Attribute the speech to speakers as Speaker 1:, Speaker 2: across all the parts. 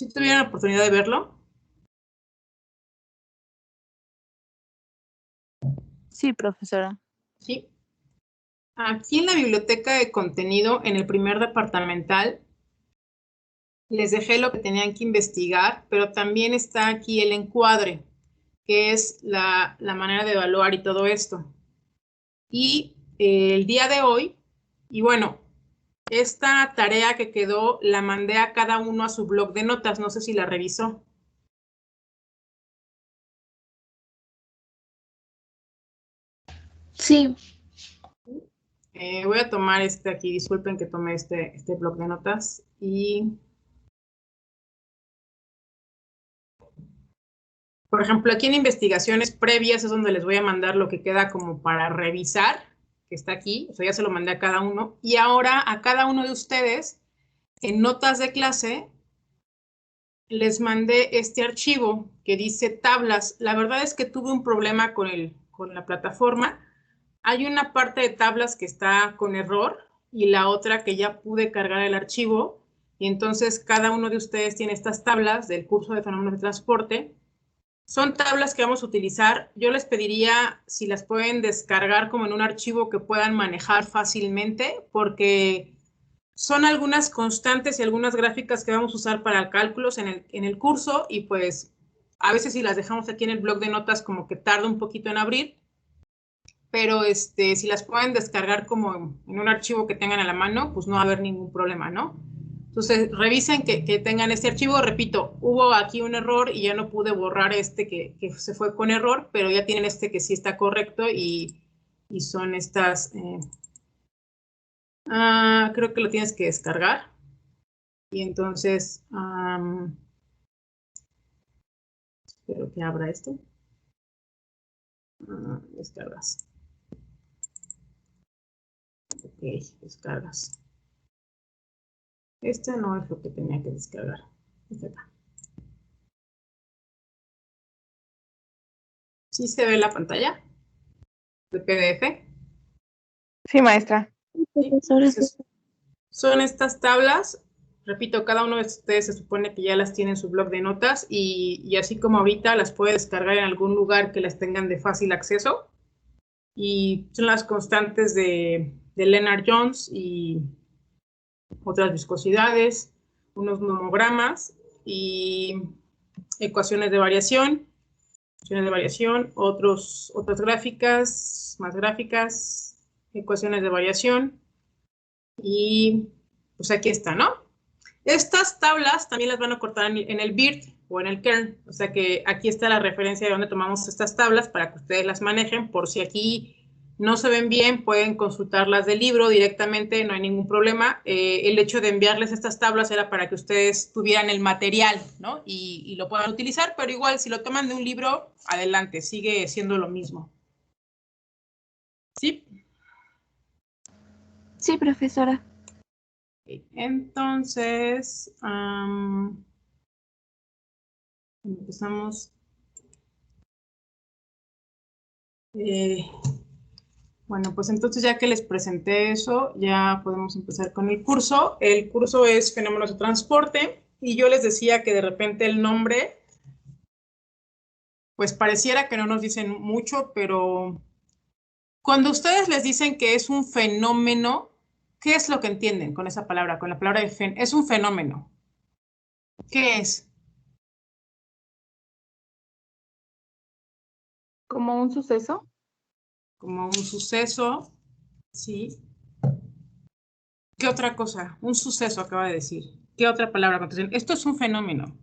Speaker 1: ¿Sí tuvieron la oportunidad de verlo?
Speaker 2: Sí, profesora.
Speaker 1: Sí. Aquí en la biblioteca de contenido, en el primer departamental, les dejé lo que tenían que investigar, pero también está aquí el encuadre, que es la manera de evaluar y todo esto. Y el día de hoy, y bueno, esta tarea que quedó la mandé a cada uno a su blog de notas, no sé si la revisó.
Speaker 3: Sí.
Speaker 1: Voy a tomar aquí, disculpen que tomé este blog de notas y, por ejemplo, aquí en investigaciones previas es donde les voy a mandar lo que queda como para revisar, que está aquí, o sea, ya se lo mandé a cada uno, y ahora a cada uno de ustedes, en notas de clase, les mandé este archivo que dice tablas. La verdad es que tuve un problema con la plataforma. Hay una parte de tablas que está con error y la otra que ya pude cargar el archivo. Y entonces cada uno de ustedes tiene estas tablas del curso de fenómenos de transporte. Son tablas que vamos a utilizar. Yo les pediría si las pueden descargar como en un archivo que puedan manejar fácilmente, porque son algunas constantes y algunas gráficas que vamos a usar para cálculos en el curso y pues a veces si las dejamos aquí en el blog de notas como que tarda un poquito en abrir, pero si las pueden descargar como en un archivo que tengan a la mano, pues no va a haber ningún problema, ¿no? Entonces, revisen que tengan este archivo. Repito, hubo aquí un error y ya no pude borrar que se fue con error, pero ya tienen que sí está correcto y son estas... creo que lo tienes que descargar. Y entonces, espero que abra esto. Descargas. Ok, descargas. Este no es lo que tenía que descargar. Este acá. ¿Sí se ve la pantalla de PDF?
Speaker 2: Sí, maestra.
Speaker 1: Sí. Entonces, son estas tablas. Repito, cada uno de ustedes se supone que ya las tiene en su blog de notas y así como ahorita las puede descargar en algún lugar que las tengan de fácil acceso. Y son las constantes de Lennard Jones y otras viscosidades, unos nomogramas y ecuaciones de variación, otras gráficas, más gráficas, ecuaciones de variación y pues aquí está, ¿no? Estas tablas también las van a cortar en el BIRT o en el kern, o sea que aquí está la referencia de donde tomamos estas tablas para que ustedes las manejen. Por si aquí no se ven bien, pueden consultarlas del libro directamente, no hay ningún problema. El hecho de enviarles estas tablas era para que ustedes tuvieran el material, ¿no? Y lo puedan utilizar, pero igual si lo toman de un libro, adelante, sigue siendo lo mismo. ¿Sí?
Speaker 3: Sí, profesora.
Speaker 1: Entonces, empezamos. Bueno, pues entonces ya que les presenté eso, ya podemos empezar con el curso. El curso es Fenómenos de Transporte y yo les decía que de repente el nombre, pues pareciera que no nos dicen mucho, pero cuando ustedes les dicen que es un fenómeno, ¿qué es lo que entienden con esa palabra? Con la palabra de es un fenómeno. ¿Qué es?
Speaker 2: ¿Como un suceso?
Speaker 1: Como un suceso, ¿sí? ¿Qué otra cosa? Un suceso, acaba de decir. ¿Qué otra palabra contestan? Esto es un fenómeno.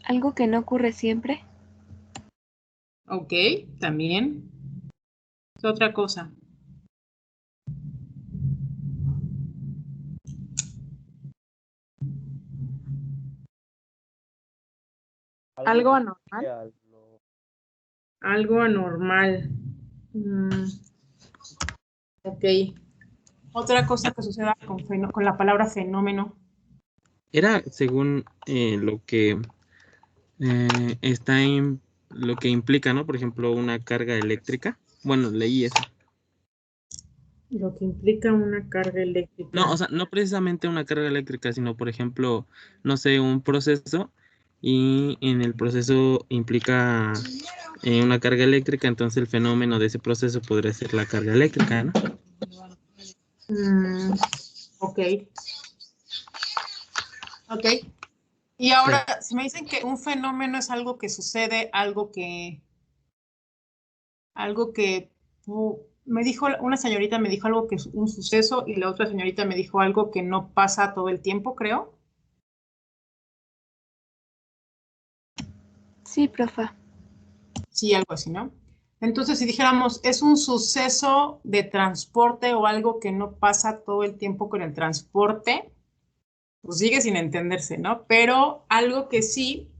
Speaker 3: ¿Algo que no ocurre siempre?
Speaker 1: Ok, también. ¿Qué otra cosa?
Speaker 2: ¿Algo anormal?
Speaker 1: Algo anormal. Ok. Otra cosa que suceda con la palabra fenómeno.
Speaker 4: Era según lo que está en lo que implica, ¿no? Por ejemplo, una carga eléctrica. Bueno, leí eso.
Speaker 1: Lo que implica una carga eléctrica.
Speaker 4: No, o sea, no precisamente una carga eléctrica, sino, por ejemplo, no sé, un proceso y en el proceso implica una carga eléctrica, entonces el fenómeno de ese proceso podría ser la carga eléctrica, ¿no?
Speaker 1: Ok. Ok. Y ahora, si me dicen que un fenómeno es algo que sucede, me dijo, una señorita me dijo algo que es un suceso y la otra señorita me dijo algo que no pasa todo el tiempo, creo.
Speaker 3: Sí, profa.
Speaker 1: Sí, algo así, ¿no? Entonces, si dijéramos, es un suceso de transporte o algo que no pasa todo el tiempo con el transporte, pues sigue sin entenderse, ¿no? Pero algo que sí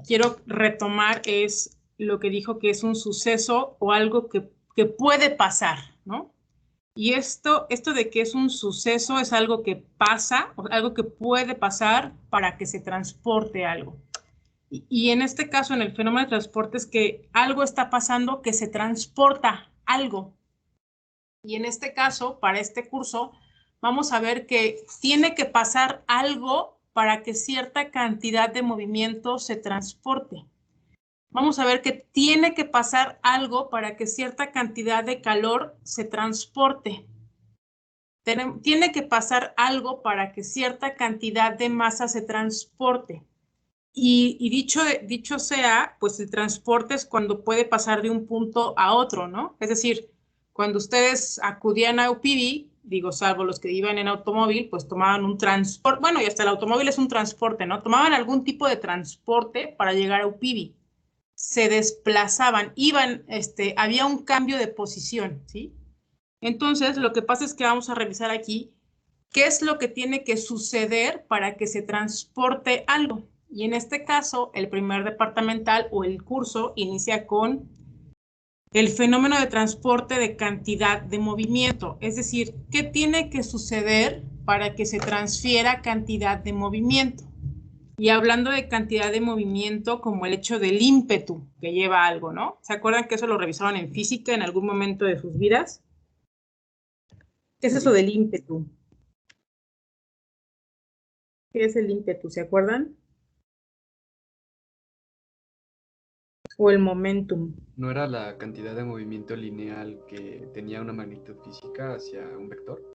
Speaker 1: quiero retomar es lo que dijo que es un suceso o algo que puede pasar, ¿no? Y esto de que es un suceso es algo que pasa, o algo que puede pasar para que se transporte algo. Y en este caso, en el fenómeno de transporte, es que algo está pasando que se transporta algo. Y en este caso, para este curso, vamos a ver que tiene que pasar algo para que cierta cantidad de movimiento se transporte. Vamos a ver que tiene que pasar algo para que cierta cantidad de calor se transporte. Tiene que pasar algo para que cierta cantidad de masa se transporte. Y dicho sea, pues el transporte es cuando puede pasar de un punto a otro, ¿no? Es decir, cuando ustedes acudían a UPV, digo, salvo los que iban en automóvil, pues tomaban un transporte, bueno, y hasta el automóvil es un transporte, ¿no? Tomaban algún tipo de transporte para llegar a UPV. Se desplazaban, iban, había un cambio de posición, ¿sí? Entonces, lo que pasa es que vamos a revisar aquí qué es lo que tiene que suceder para que se transporte algo. Y en este caso, el primer departamental o el curso inicia con el fenómeno de transporte de cantidad de movimiento. Es decir, ¿qué tiene que suceder para que se transfiera cantidad de movimiento? Y hablando de cantidad de movimiento como el hecho del ímpetu que lleva algo, ¿no? ¿Se acuerdan que eso lo revisaron en física en algún momento de sus vidas? ¿Qué es eso del ímpetu? ¿Qué es el ímpetu? ¿Se acuerdan? O el momentum.
Speaker 5: ¿No era la cantidad de movimiento lineal que tenía una magnitud física hacia un vector?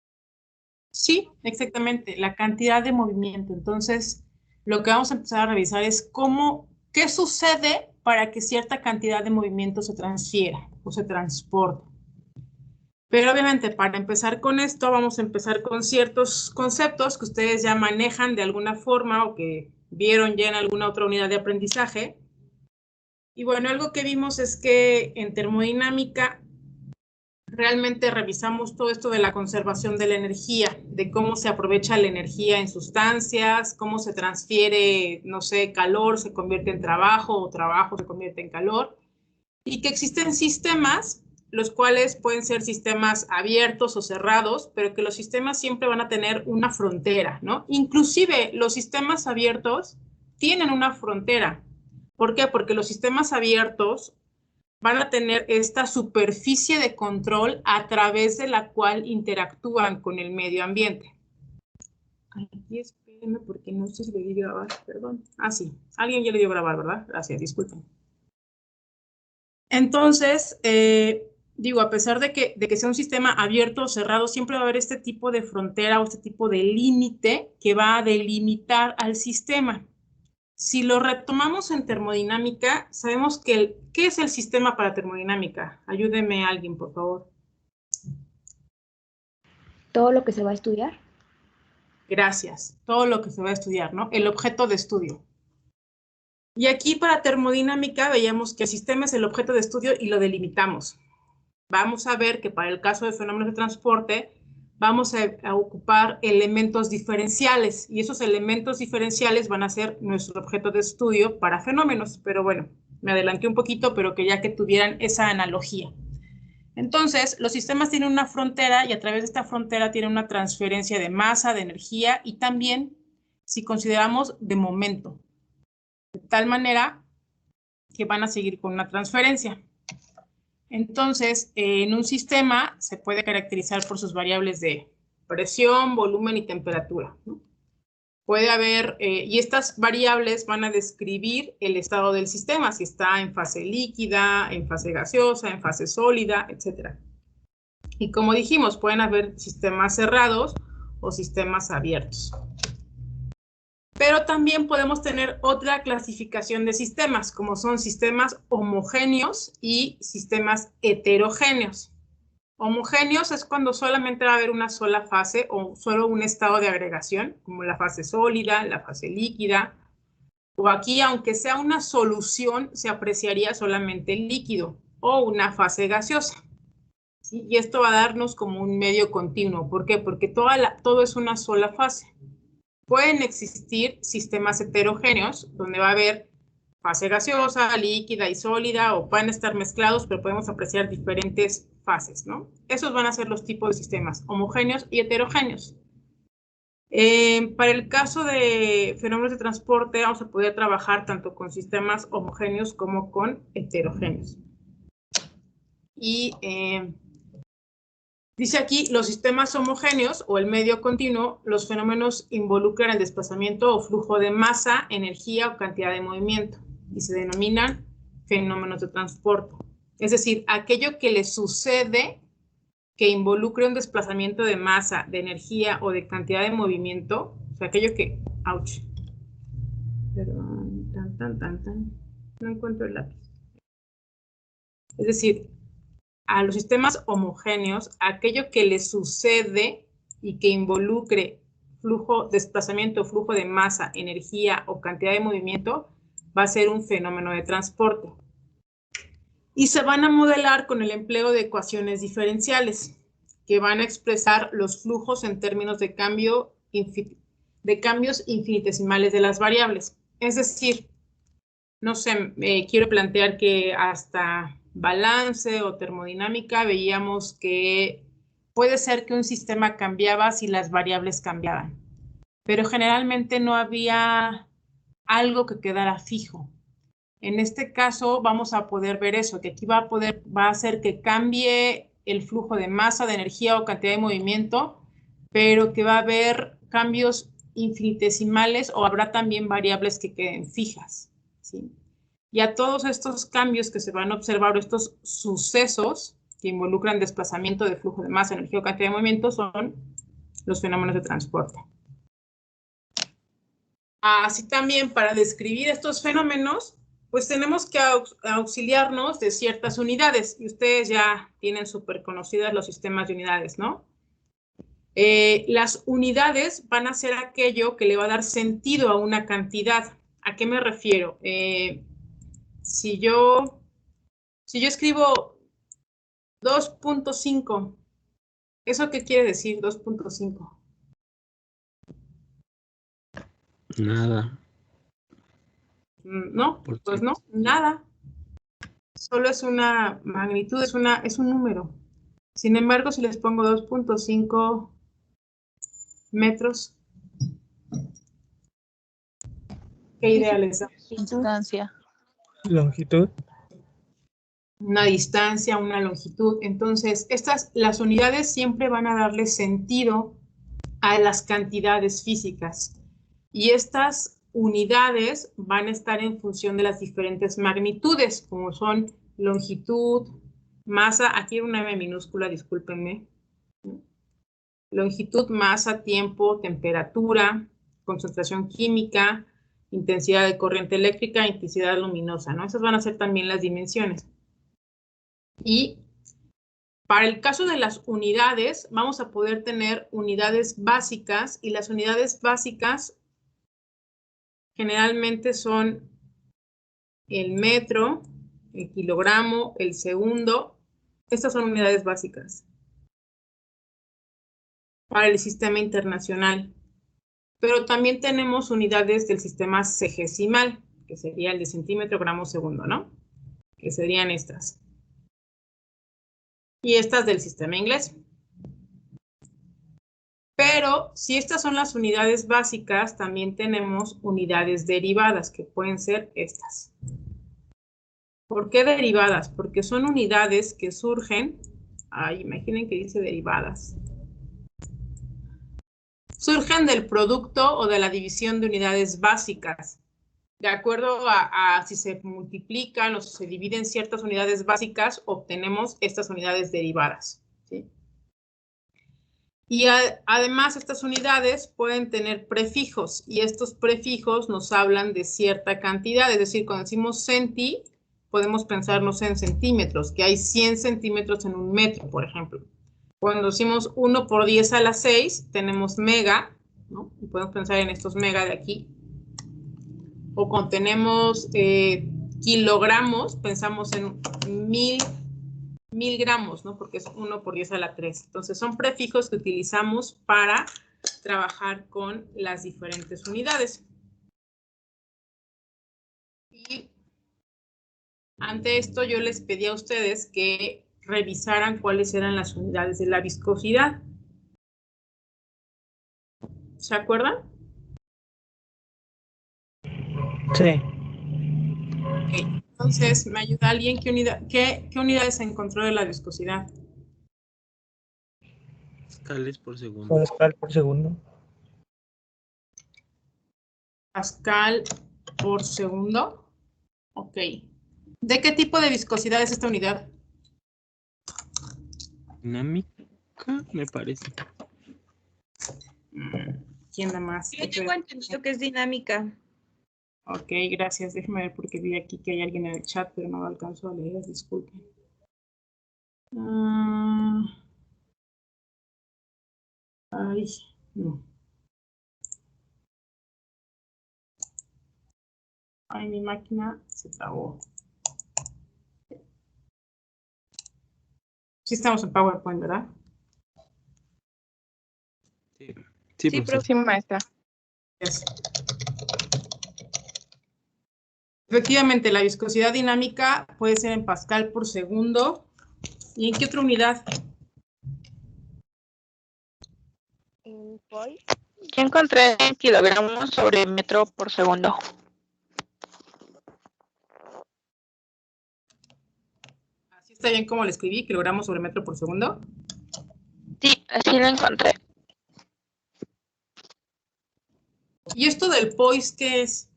Speaker 1: Sí, exactamente, la cantidad de movimiento. Entonces, lo que vamos a empezar a revisar es qué sucede para que cierta cantidad de movimiento se transfiera o se transporte. Pero obviamente, para empezar con esto, vamos a empezar con ciertos conceptos que ustedes ya manejan de alguna forma o que vieron ya en alguna otra unidad de aprendizaje. Y bueno, algo que vimos es que en termodinámica realmente revisamos todo esto de la conservación de la energía, de cómo se aprovecha la energía en sustancias, cómo se transfiere, no sé, calor se convierte en trabajo o trabajo se convierte en calor, y que existen sistemas, los cuales pueden ser sistemas abiertos o cerrados, pero que los sistemas siempre van a tener una frontera, ¿no? Inclusive los sistemas abiertos tienen una frontera. ¿Por qué? Porque los sistemas abiertos van a tener esta superficie de control a través de la cual interactúan con el medio ambiente. Aquí espérenme porque no sé si le di grabar, perdón. Ah, sí, alguien ya le dio grabar, ¿verdad? Gracias, disculpen. Entonces, digo, a pesar de que sea un sistema abierto o cerrado, siempre va a haber este tipo de frontera o este tipo de límite que va a delimitar al sistema. Si lo retomamos en termodinámica, sabemos que ¿qué es el sistema para termodinámica? Ayúdeme alguien, por favor.
Speaker 6: Todo lo que se va a estudiar.
Speaker 1: Gracias. Todo lo que se va a estudiar, ¿no? El objeto de estudio. Y aquí para termodinámica veíamos que el sistema es el objeto de estudio y lo delimitamos. Vamos a ver que para el caso de fenómenos de transporte vamos a ocupar elementos diferenciales y esos elementos diferenciales van a ser nuestro objeto de estudio para fenómenos. Pero bueno, me adelanté un poquito, pero que ya que tuvieran esa analogía. Entonces, los sistemas tienen una frontera y a través de esta frontera tienen una transferencia de masa, de energía y también, si consideramos, de momento. De tal manera que van a seguir con una transferencia. Entonces, en un sistema se puede caracterizar por sus variables de presión, volumen y temperatura, ¿no? Puede haber, y estas variables van a describir el estado del sistema, si está en fase líquida, en fase gaseosa, en fase sólida, etc. Y como dijimos, pueden haber sistemas cerrados o sistemas abiertos. Pero también podemos tener otra clasificación de sistemas, como son sistemas homogéneos y sistemas heterogéneos. Homogéneos es cuando solamente va a haber una sola fase o solo un estado de agregación, como la fase sólida, la fase líquida. O aquí, aunque sea una solución, se apreciaría solamente el líquido o una fase gaseosa. ¿Sí? Y esto va a darnos como un medio continuo. ¿Por qué? Porque todo es una sola fase. Pueden existir sistemas heterogéneos, donde va a haber fase gaseosa, líquida y sólida, o pueden estar mezclados, pero podemos apreciar diferentes fases, ¿no? Esos van a ser los tipos de sistemas, homogéneos y heterogéneos. Para el caso de fenómenos de transporte, vamos a poder trabajar tanto con sistemas homogéneos como con heterogéneos. Y dice aquí, los sistemas homogéneos o el medio continuo, los fenómenos involucran el desplazamiento o flujo de masa, energía o cantidad de movimiento y se denominan fenómenos de transporte. Es decir, aquello que le sucede que involucre un desplazamiento de masa, de energía o de cantidad de movimiento, o sea, aquello que, ouch, perdón, no encuentro el lápiz. Es decir, a los sistemas homogéneos, aquello que le sucede y que involucre flujo, desplazamiento, flujo de masa, energía o cantidad de movimiento, va a ser un fenómeno de transporte. Y se van a modelar con el empleo de ecuaciones diferenciales, que van a expresar los flujos en términos de cambios infinitesimales de las variables. Es decir, no sé, quiero plantear que hasta balance o termodinámica veíamos que puede ser que un sistema cambiaba si las variables cambiaban, pero generalmente no había algo que quedara fijo. En este caso vamos a poder ver eso, que aquí va a hacer que cambie el flujo de masa, de energía o cantidad de movimiento, pero que va a haber cambios infinitesimales o habrá también variables que queden fijas, ¿sí? Y a todos estos cambios que se van a observar, estos sucesos que involucran desplazamiento de flujo de masa, energía o cantidad de movimiento, son los fenómenos de transporte. Así también, para describir estos fenómenos, pues tenemos que auxiliarnos de ciertas unidades. Y ustedes ya tienen súper conocidas los sistemas de unidades, ¿no? Las unidades van a ser aquello que le va a dar sentido a una cantidad. ¿A qué me refiero? Si yo escribo 2.5, ¿eso qué quiere decir 2.5?
Speaker 4: Nada.
Speaker 1: No, pues no, nada. Solo es una magnitud, es un número. Sin embargo, si les pongo 2.5 metros, ¿qué idea les da?
Speaker 2: Distancia.
Speaker 7: Longitud.
Speaker 1: Una distancia, una longitud. Entonces, las unidades siempre van a darle sentido a las cantidades físicas. Y estas unidades van a estar en función de las diferentes magnitudes, como son longitud, masa, aquí una M minúscula, discúlpenme. Longitud, masa, tiempo, temperatura, concentración química, intensidad de corriente eléctrica, intensidad luminosa, ¿no? Esas van a ser también las dimensiones. Y para el caso de las unidades, vamos a poder tener unidades básicas, y las unidades básicas generalmente son el metro, el kilogramo, el segundo. Estas son unidades básicas para el sistema internacional. Pero también tenemos unidades del sistema sexagesimal, que sería el de centímetro, gramo, segundo, ¿no? Que serían estas. Y estas del sistema inglés. Pero si estas son las unidades básicas, también tenemos unidades derivadas, que pueden ser estas. ¿Por qué derivadas? Porque son unidades que surgen, imaginen que dice derivadas. Surgen del producto o de la división de unidades básicas. De acuerdo a si se multiplican o si se dividen ciertas unidades básicas, obtenemos estas unidades derivadas, ¿sí? Y además estas unidades pueden tener prefijos y estos prefijos nos hablan de cierta cantidad, es decir, cuando decimos centi, podemos pensarnos en centímetros, que hay 100 centímetros en un metro, por ejemplo. Cuando decimos 1 por 10 a la 6, tenemos mega, ¿no? Y podemos pensar en estos mega de aquí. O cuando tenemos kilogramos, pensamos en 1000 gramos, ¿no? Porque es 1 por 10 a la 3. Entonces, son prefijos que utilizamos para trabajar con las diferentes unidades. Y ante esto, yo les pedí a ustedes que revisaran cuáles eran las unidades de la viscosidad. ¿Se acuerdan?
Speaker 7: Sí.
Speaker 1: Okay. Entonces, ¿me ayuda alguien? ¿Qué unidades encontró de la viscosidad?
Speaker 4: Pascales por segundo.
Speaker 7: Pascal por segundo.
Speaker 1: Pascal por segundo. Ok. ¿De qué tipo de viscosidad es esta unidad?
Speaker 4: Dinámica, me parece.
Speaker 1: ¿Quién da más?
Speaker 8: Yo tengo entendido que es dinámica.
Speaker 1: Ok, gracias. Déjeme ver porque vi aquí que hay alguien en el chat, pero no lo alcanzo a leer. Disculpen. Ay, no. Ay, mi máquina se trabó. Sí estamos en PowerPoint, ¿verdad?
Speaker 4: Sí,
Speaker 8: Sí,
Speaker 4: profesor.
Speaker 2: Sí, maestra.
Speaker 1: Yes. Efectivamente, la viscosidad dinámica puede ser en Pascal por segundo. ¿Y en qué otra unidad?
Speaker 2: En POI. Yo encontré en kilogramos sobre metro por segundo.
Speaker 1: ¿Así está bien como le escribí? ¿Kilogramos sobre metro por segundo?
Speaker 2: Sí, así lo encontré.
Speaker 1: ¿Y esto del POIS qué es?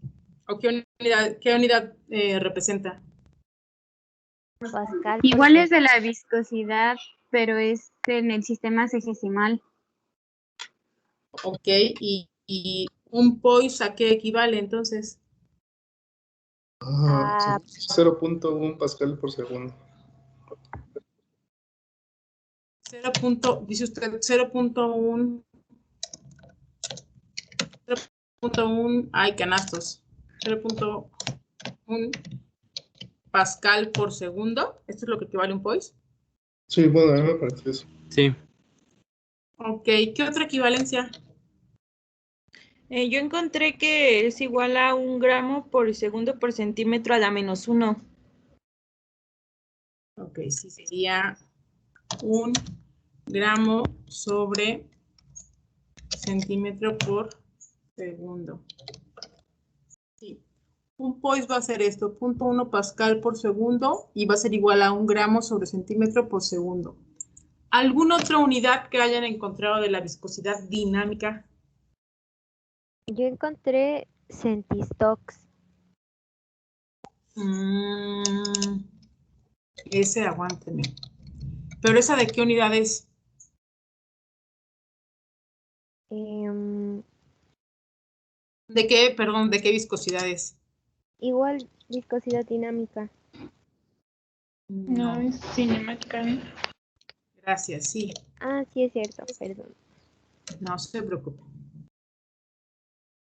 Speaker 1: ¿O qué unidad representa?
Speaker 6: Pascal.
Speaker 3: Igual es de la viscosidad, pero es en el sistema sexagesimal.
Speaker 1: Ok, y un POIS ¿a qué equivale entonces?
Speaker 9: 0.1 Pascal por segundo.
Speaker 1: Dice usted 0.1. 0.1, ay, canastos. 0.1 Pascal por segundo. ¿Esto es lo que equivale a un POIS?
Speaker 9: Sí, bueno, a mí me pareció eso.
Speaker 4: Sí.
Speaker 1: Ok, ¿qué otra equivalencia?
Speaker 8: Yo encontré que es igual a 1 gramo por segundo por centímetro a la -1.
Speaker 1: Ok, sí, sería 1 gramo sobre centímetro por segundo. Sí. Un POIS va a ser esto, 0.1 Pascal por segundo y va a ser igual a 1 gramo sobre centímetro por segundo. ¿Alguna otra unidad que hayan encontrado de la viscosidad dinámica?
Speaker 6: Yo encontré centistox.
Speaker 1: Ese, aguánteme. ¿Pero esa de qué unidad es? ¿De qué, perdón, de qué viscosidad es?
Speaker 6: Igual viscosidad dinámica.
Speaker 2: No, es cinemática.
Speaker 1: Gracias, sí.
Speaker 6: Ah, sí es cierto, perdón.
Speaker 1: No se preocupe.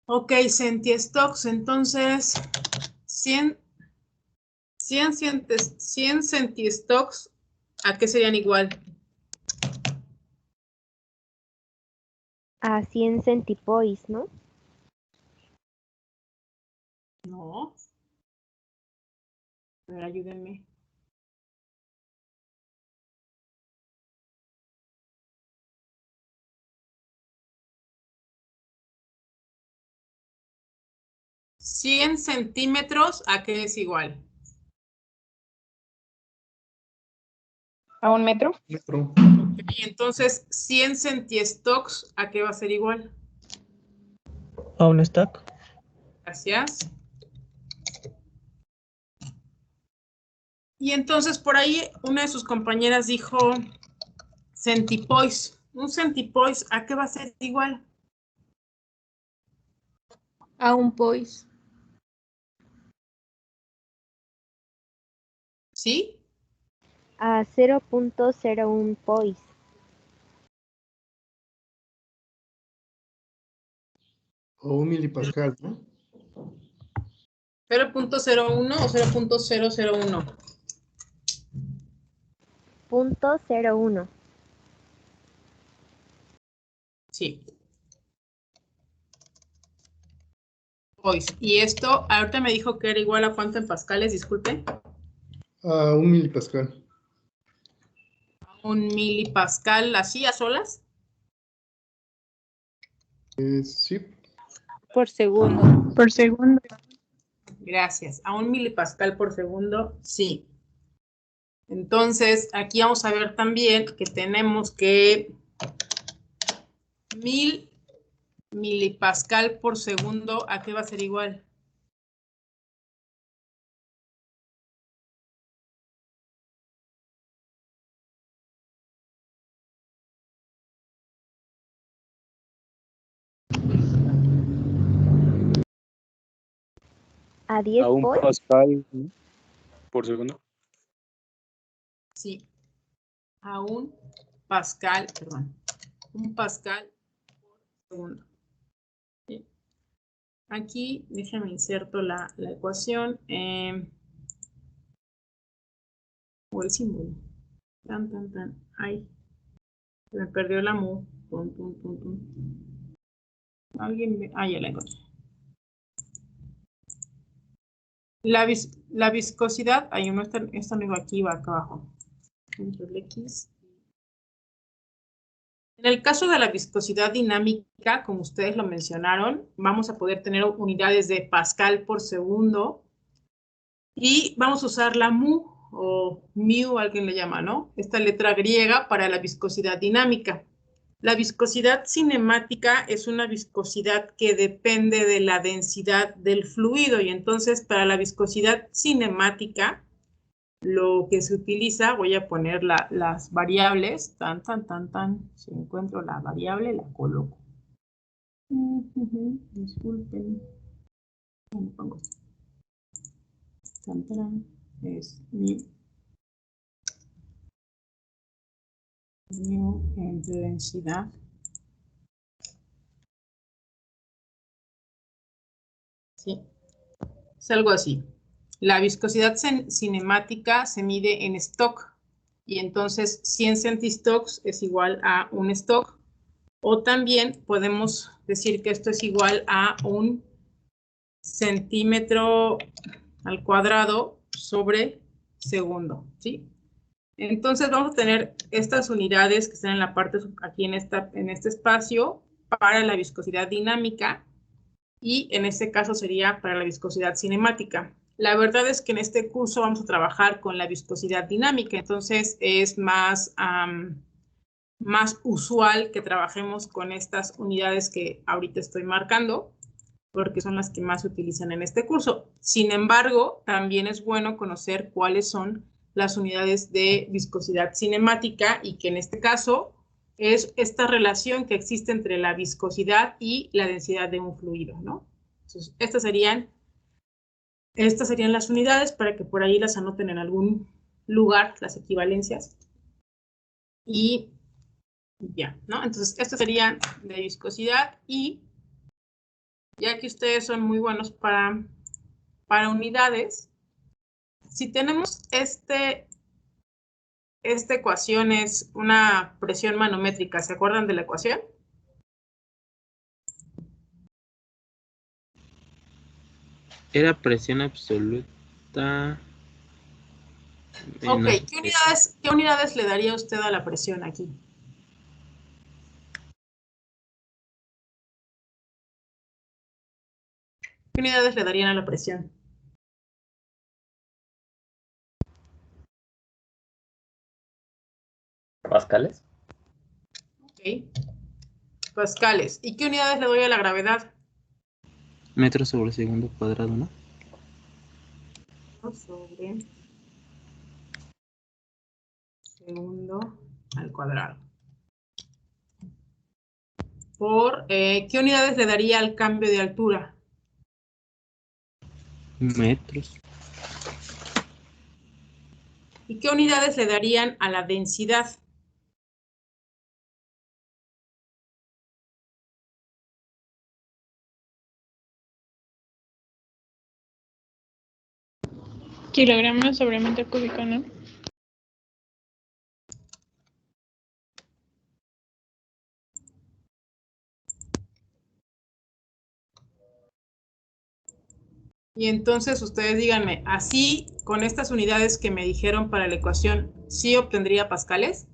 Speaker 1: Ok, centistox, entonces 100 centistox, ¿a qué serían igual?
Speaker 6: A 100 centipois, ¿no?
Speaker 1: No. A ver, ayúdenme. ¿100 centímetros a qué es igual?
Speaker 2: ¿A 1 metro?
Speaker 9: Metro.
Speaker 1: Y entonces, 100 centistocks, ¿a qué va a ser igual?
Speaker 7: A un stack.
Speaker 1: Gracias. Y entonces por ahí una de sus compañeras dijo centipoise. Un centipoise, ¿a qué va a ser igual?
Speaker 8: A 1 poise.
Speaker 1: ¿Sí?
Speaker 6: A 0.01 poise.
Speaker 9: O un milipascal, ¿no?
Speaker 1: 0.01 o 0.001.
Speaker 6: 0.01.
Speaker 1: Sí. Poise. Y esto, ahorita me dijo que era igual a cuánto en pascales, disculpe.
Speaker 9: A un milipascal.
Speaker 1: Un milipascal, así a solas.
Speaker 9: Sí.
Speaker 2: Por segundo.
Speaker 3: Por segundo.
Speaker 1: Gracias. A un milipascal por segundo, sí. Entonces, aquí vamos a ver también que tenemos que 1000 milipascal por segundo, ¿a qué va a ser igual?
Speaker 6: A 10
Speaker 10: A un
Speaker 6: poise.
Speaker 10: pascal por segundo.
Speaker 1: Sí. A un pascal, perdón. Un pascal por segundo. Sí. Aquí, déjame inserto la ecuación. O el símbolo. Tan, tan, tan. Ay. Se me perdió la mu. Tum, tum, tum, tum. Alguien me. Ah, ya la encontré. La viscosidad. Ay, no, esta no iba aquí, va acá abajo. Control X. En el caso de la viscosidad dinámica, como ustedes lo mencionaron, vamos a poder tener unidades de pascal por segundo y vamos a usar la mu o mu, alguien le llama, ¿no? Esta letra griega para la viscosidad dinámica. La viscosidad cinemática es una viscosidad que depende de la densidad del fluido y entonces para la viscosidad cinemática lo que se utiliza, voy a poner las variables, si encuentro la variable la coloco. Disculpen. Pongo. Es mi entre densidad. Sí, es algo así. La viscosidad cinemática se mide en stock y entonces 100 centistocks es igual a un stock. O también podemos decir que esto es igual a un centímetro al cuadrado sobre segundo, ¿sí? Entonces vamos a tener estas unidades que están en la parte aquí en este espacio para la viscosidad dinámica y en este caso sería para la viscosidad cinemática. La verdad es que en este curso vamos a trabajar con la viscosidad dinámica, entonces es más usual que trabajemos con estas unidades que ahorita estoy marcando, porque son las que más se utilizan en este curso. Sin embargo, también es bueno conocer cuáles son las unidades de viscosidad cinemática y que en este caso es esta relación que existe entre la viscosidad y la densidad de un fluido, ¿no? Entonces, estas serían las unidades para que por ahí las anoten en algún lugar, las equivalencias. Y ya, ¿no? Entonces, estas serían de viscosidad y ya que ustedes son muy buenos para unidades, si tenemos esta ecuación es una presión manométrica, ¿se acuerdan de la ecuación?
Speaker 4: Era presión absoluta.
Speaker 1: Ok,
Speaker 4: No.
Speaker 1: ¿qué unidades le daría usted a la presión aquí? ¿Qué unidades le darían a la presión?
Speaker 11: pascales.
Speaker 1: Ok. Pascales. ¿Y qué unidades le doy a la gravedad?
Speaker 4: Metros sobre segundo cuadrado, ¿no?
Speaker 1: Sobre segundo al cuadrado. Por, ¿qué unidades le daría al cambio de altura?
Speaker 4: Metros.
Speaker 1: ¿Y qué unidades le darían a la densidad?
Speaker 2: Kilogramos sobre metro cúbico, ¿no?
Speaker 1: Y entonces ustedes díganme, así con estas unidades que me dijeron para la ecuación, ¿sí obtendría pascales?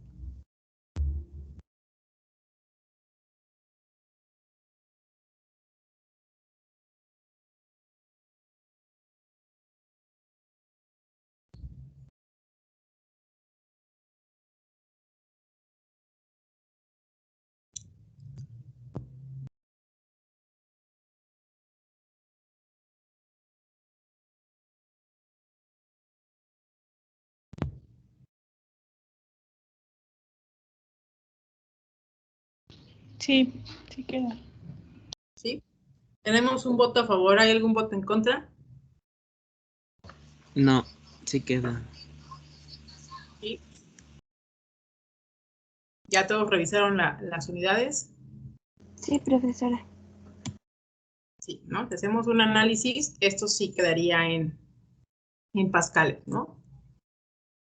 Speaker 2: Sí, sí queda.
Speaker 1: ¿Sí? Tenemos un voto a favor, ¿hay algún voto en contra?
Speaker 4: No, sí queda.
Speaker 1: Sí. ¿Ya todos revisaron las unidades?
Speaker 6: Sí, profesora.
Speaker 1: Sí, ¿no? Si hacemos un análisis, esto sí quedaría en pascales, ¿no?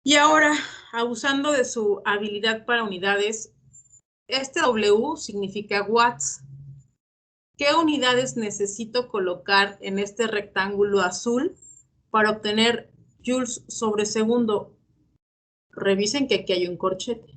Speaker 1: Y ahora, abusando de su habilidad para unidades, este W significa watts. ¿Qué unidades necesito colocar en este rectángulo azul para obtener joules sobre segundo? Revisen que aquí hay un corchete.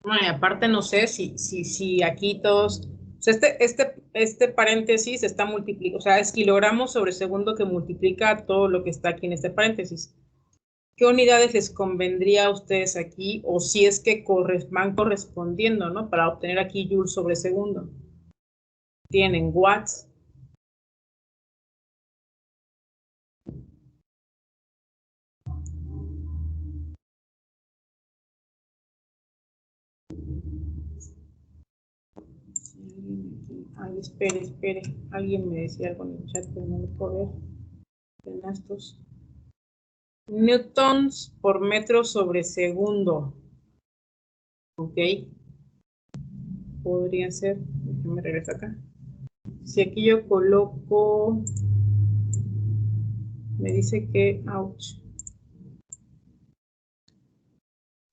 Speaker 1: Bueno, y aparte no sé si aquí todos, o sea, este paréntesis está multiplicado, o sea, es kilogramos sobre segundo que multiplica todo lo que está aquí en este paréntesis. ¿Qué unidades les convendría a ustedes aquí? O si es que van correspondiendo, ¿no? Para obtener aquí joules sobre segundo. Tienen watts. Ay, espere. Alguien me decía algo en el chat, pero no lo puedo ver. En estos. Newtons por metro sobre segundo. Ok. Podría ser. Déjame regresar acá. Si aquí yo coloco. Me dice que. Ouch.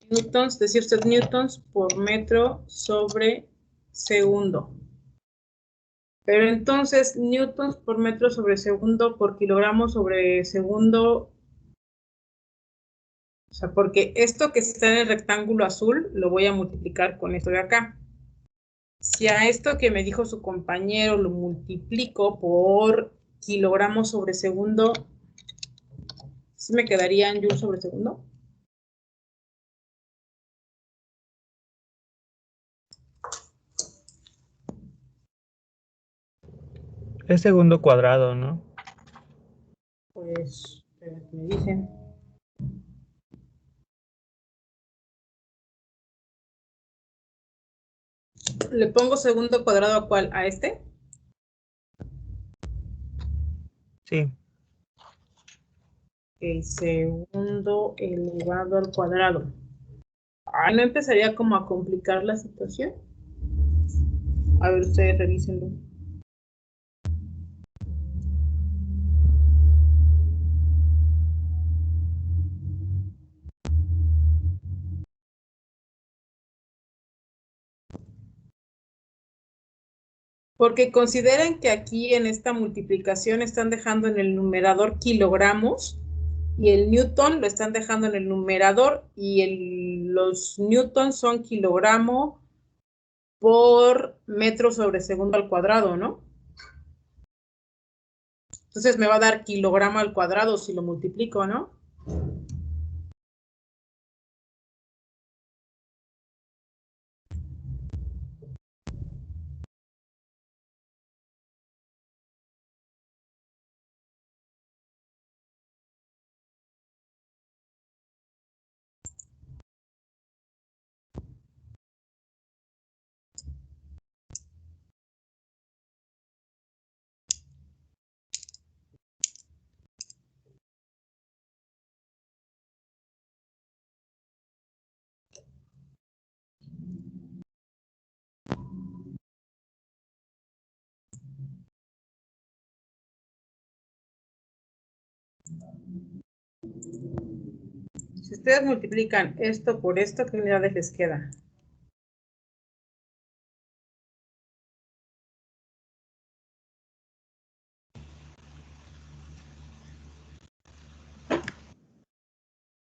Speaker 1: Newtons, decía usted newtons por metro sobre segundo. Pero entonces, newtons por metro sobre segundo por kilogramo sobre segundo. O sea, porque esto que está en el rectángulo azul lo voy a multiplicar con esto de acá. Si a esto que me dijo su compañero lo multiplico por kilogramos sobre segundo, ¿sí me quedaría en joules sobre segundo?
Speaker 7: Es segundo cuadrado, ¿no?
Speaker 1: Pues, me dicen. ¿Le pongo segundo cuadrado a cuál? ¿A este?
Speaker 7: Sí.
Speaker 1: El segundo elevado al cuadrado. Ay, ¿no empezaría como a complicar la situación? A ver, ustedes revísenlo. Porque consideren que aquí en esta multiplicación están dejando en el numerador kilogramos y el newton lo están dejando en el numerador y los newtons son kilogramo por metro sobre segundo al cuadrado, ¿no? Entonces me va a dar kilogramo al cuadrado si lo multiplico, ¿no? Si ustedes multiplican esto por esto, ¿qué unidades les queda?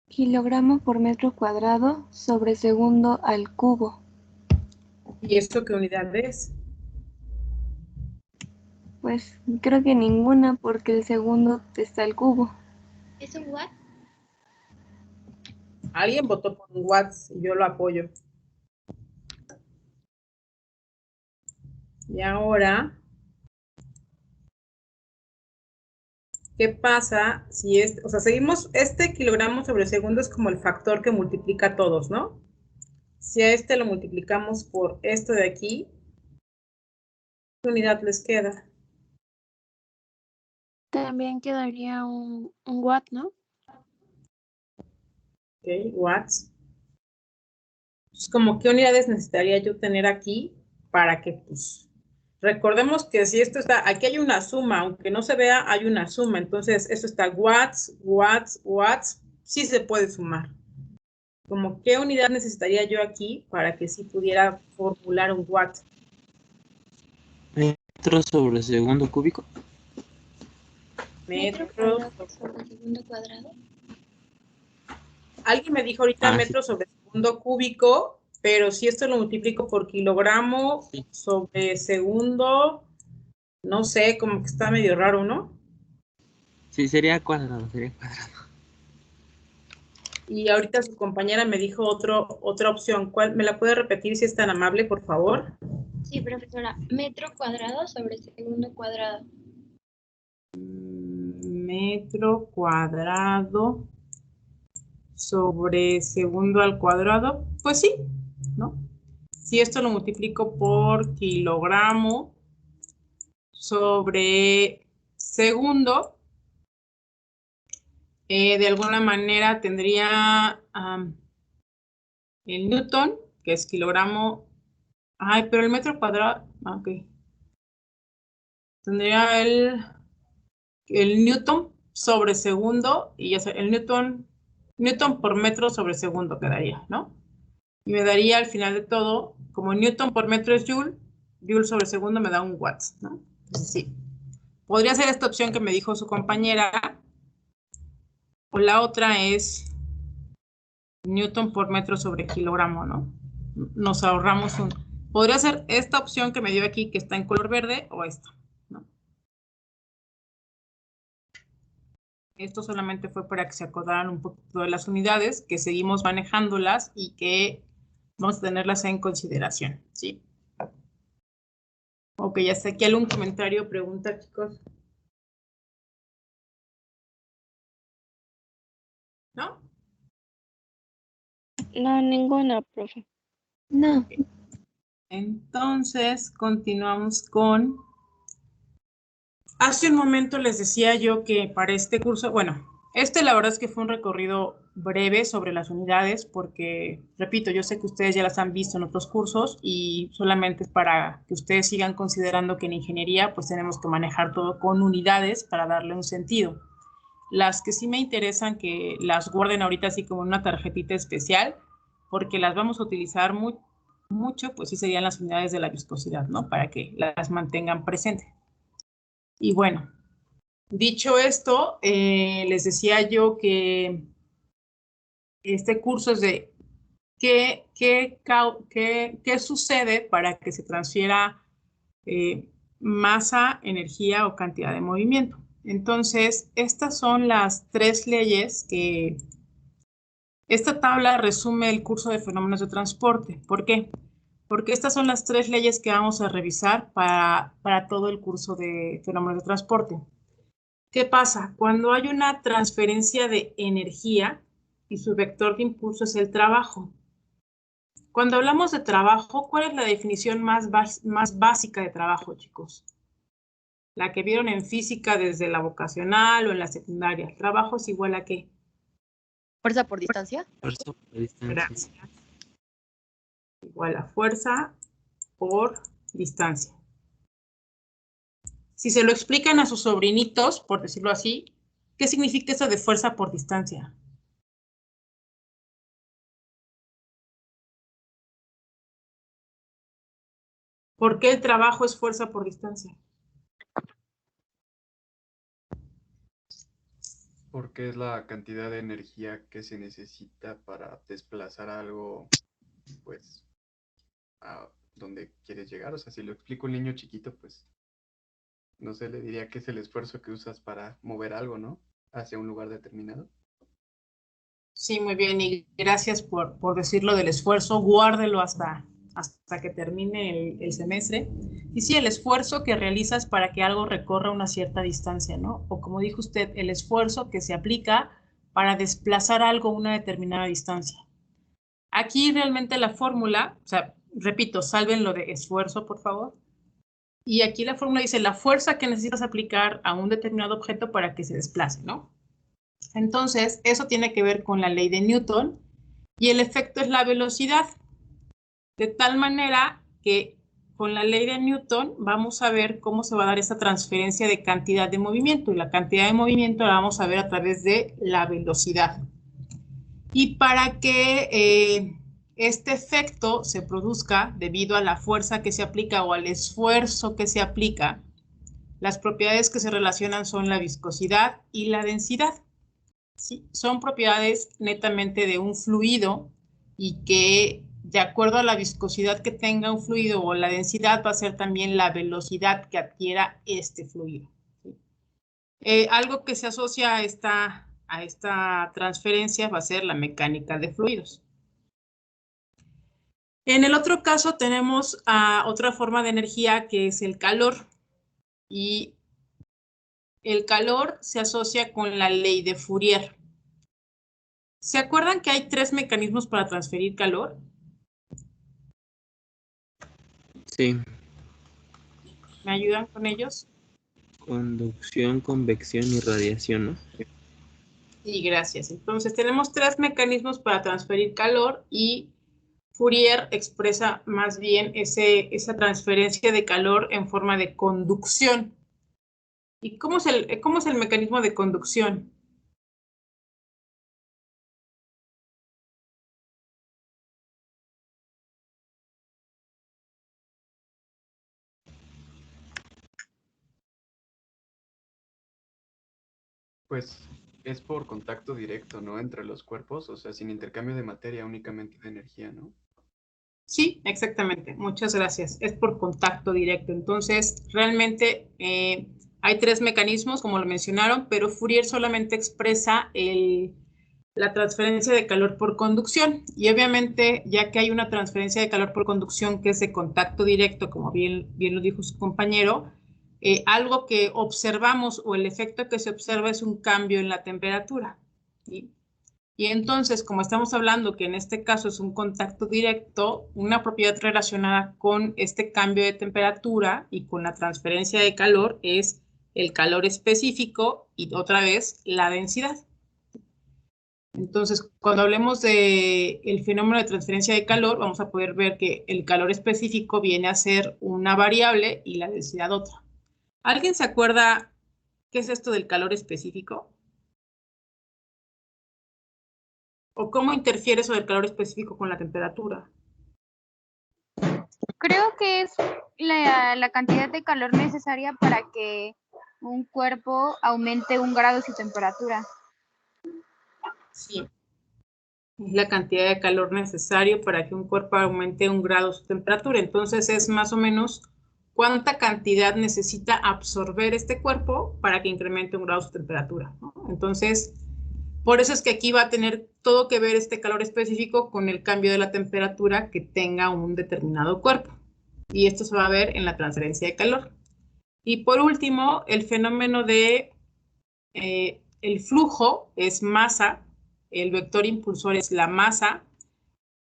Speaker 6: Kilogramo por metro cuadrado sobre segundo al cubo.
Speaker 1: ¿Y esto qué unidad es?
Speaker 6: Pues creo que ninguna porque el segundo está al cubo.
Speaker 11: ¿Es un watt?
Speaker 1: Alguien votó por un watts y yo lo apoyo. Y ahora, ¿qué pasa si o sea, seguimos, este kilogramo sobre segundo es como el factor que multiplica a todos, ¿no? Si a este lo multiplicamos por esto de aquí, ¿qué unidad les queda?
Speaker 11: También quedaría un watt, ¿no?
Speaker 1: Ok, watts. Es como, ¿qué unidades necesitaría yo tener aquí para que, pues, recordemos que si esto está, aquí hay una suma, aunque no se vea, hay una suma. Entonces, esto está watts, watts, watts, sí se puede sumar. Como, ¿qué unidad necesitaría yo aquí para que sí pudiera formular un watt?
Speaker 4: Metro sobre segundo cúbico.
Speaker 1: Metros
Speaker 11: sobre segundo cuadrado.
Speaker 1: Alguien me dijo ahorita metros sobre segundo cúbico, pero si esto lo multiplico por kilogramo sobre segundo, no sé, como que está medio raro, ¿no?
Speaker 4: Sí, sería cuadrado, sería cuadrado.
Speaker 1: Y ahorita su compañera me dijo otra opción. ¿Cuál? ¿Me la puede repetir si es tan amable, por favor?
Speaker 11: Sí, profesora. Metro cuadrado sobre segundo cuadrado.
Speaker 1: Metro cuadrado sobre segundo al cuadrado. Pues sí, ¿no? Si esto lo multiplico por kilogramo sobre segundo, de alguna manera tendría el newton, que es kilogramo. Ay, pero el metro cuadrado. Ok. Tendría el newton sobre segundo y ya sea, el newton por metro sobre segundo quedaría, ¿no? Y me daría al final de todo, como newton por metro es joule, joule sobre segundo me da un watts, ¿no? Entonces, sí. Podría ser esta opción que me dijo su compañera, o la otra es newton por metro sobre kilogramo, ¿no? Nos ahorramos podría ser esta opción que me dio aquí, que está en color verde, o esta, ¿no? Esto solamente fue para que se acordaran un poquito de las unidades, que seguimos manejándolas y que vamos a tenerlas en consideración, ¿sí? Ok, hasta aquí algún comentario o pregunta, chicos. ¿No?
Speaker 2: No, ninguna, profe.
Speaker 6: No.
Speaker 1: Entonces, continuamos con... Hace un momento les decía yo que para este curso, bueno, la verdad es que fue un recorrido breve sobre las unidades porque, repito, yo sé que ustedes ya las han visto en otros cursos y solamente es para que ustedes sigan considerando que en ingeniería pues tenemos que manejar todo con unidades para darle un sentido. Las que sí me interesan que las guarden ahorita así como una tarjetita especial porque las vamos a utilizar mucho, pues sí serían las unidades de la viscosidad, ¿no? Para que las mantengan presentes. Y bueno, dicho esto, les decía yo que este curso es de qué sucede para que se transfiera masa, energía o cantidad de movimiento. Entonces, estas son las 3 leyes que esta tabla resume el curso de fenómenos de transporte. ¿Por qué? Porque estas son las 3 leyes que vamos a revisar para todo el curso de fenómenos de transporte. ¿Qué pasa? Cuando hay una transferencia de energía y su vector de impulso es el trabajo. Cuando hablamos de trabajo, ¿cuál es la definición más básica de trabajo, chicos? La que vieron en física desde la vocacional o en la secundaria. ¿Trabajo es igual a qué?
Speaker 12: ¿Fuerza por distancia?
Speaker 4: Fuerza por distancia.
Speaker 1: Gracias. Igual a fuerza por distancia. Si se lo explican a sus sobrinitos, por decirlo así, ¿qué significa eso de fuerza por distancia? ¿Por qué el trabajo es fuerza por distancia?
Speaker 5: Porque es la cantidad de energía que se necesita para desplazar algo, pues, a donde quieres llegar. O sea, si lo explico a un niño chiquito, pues, no sé, le diría que es el esfuerzo que usas para mover algo, ¿no? Hacia un lugar determinado.
Speaker 1: Sí, muy bien, y gracias por decirlo del esfuerzo. Guárdelo hasta que termine el semestre. Y sí, el esfuerzo que realizas para que algo recorra una cierta distancia, ¿no? O como dijo usted, el esfuerzo que se aplica para desplazar algo a una determinada distancia. Aquí realmente la fórmula, o sea, repito, salven lo de esfuerzo, por favor. Y aquí la fórmula dice la fuerza que necesitas aplicar a un determinado objeto para que se desplace, ¿no? Entonces, eso tiene que ver con la ley de Newton y el efecto es la velocidad. De tal manera que con la ley de Newton vamos a ver cómo se va a dar esa transferencia de cantidad de movimiento y la cantidad de movimiento la vamos a ver a través de la velocidad. Y para que este efecto se produzca debido a la fuerza que se aplica o al esfuerzo que se aplica, las propiedades que se relacionan son la viscosidad y la densidad. ¿Sí? Son propiedades netamente de un fluido y que de acuerdo a la viscosidad que tenga un fluido o la densidad va a ser también la velocidad que adquiera este fluido. ¿Sí? Algo que se asocia a esta transferencia va a ser la mecánica de fluidos. En el otro caso tenemos otra forma de energía que es el calor y el calor se asocia con la ley de Fourier. ¿Se acuerdan que hay 3 mecanismos para transferir calor?
Speaker 4: Sí.
Speaker 1: ¿Me ayudan con ellos?
Speaker 4: Conducción, convección y radiación, ¿no?
Speaker 1: Sí, gracias. Entonces tenemos 3 mecanismos para transferir calor y Fourier expresa más bien esa transferencia de calor en forma de conducción. ¿Y cómo es el mecanismo de conducción?
Speaker 5: Pues es por contacto directo, ¿no? Entre los cuerpos, o sea, sin intercambio de materia, únicamente de energía, ¿no?
Speaker 1: Sí, exactamente. Muchas gracias. Es por contacto directo. Entonces, realmente hay 3 mecanismos, como lo mencionaron, pero Fourier solamente expresa la transferencia de calor por conducción. Y obviamente, ya que hay una transferencia de calor por conducción que es de contacto directo, como bien lo dijo su compañero, algo que observamos o el efecto que se observa es un cambio en la temperatura. ¿Sí? Y entonces, como estamos hablando que en este caso es un contacto directo, una propiedad relacionada con este cambio de temperatura y con la transferencia de calor es el calor específico y otra vez la densidad. Entonces, cuando hablemos del fenómeno de transferencia de calor, vamos a poder ver que el calor específico viene a ser una variable y la densidad otra. ¿Alguien se acuerda qué es esto del calor específico? ¿O cómo interfiere eso del calor específico con la temperatura?
Speaker 3: Creo que es la cantidad de calor necesaria para que un cuerpo aumente 1 grado su temperatura.
Speaker 1: Sí. Es la cantidad de calor necesario para que un cuerpo aumente 1 grado su temperatura. Entonces es más o menos cuánta cantidad necesita absorber este cuerpo para que incremente 1 grado su temperatura, ¿no? Entonces, por eso es que aquí va a tener todo que ver este calor específico con el cambio de la temperatura que tenga un determinado cuerpo. Y esto se va a ver en la transferencia de calor. Y por último, el fenómeno de el flujo es masa, el vector impulsor es la masa,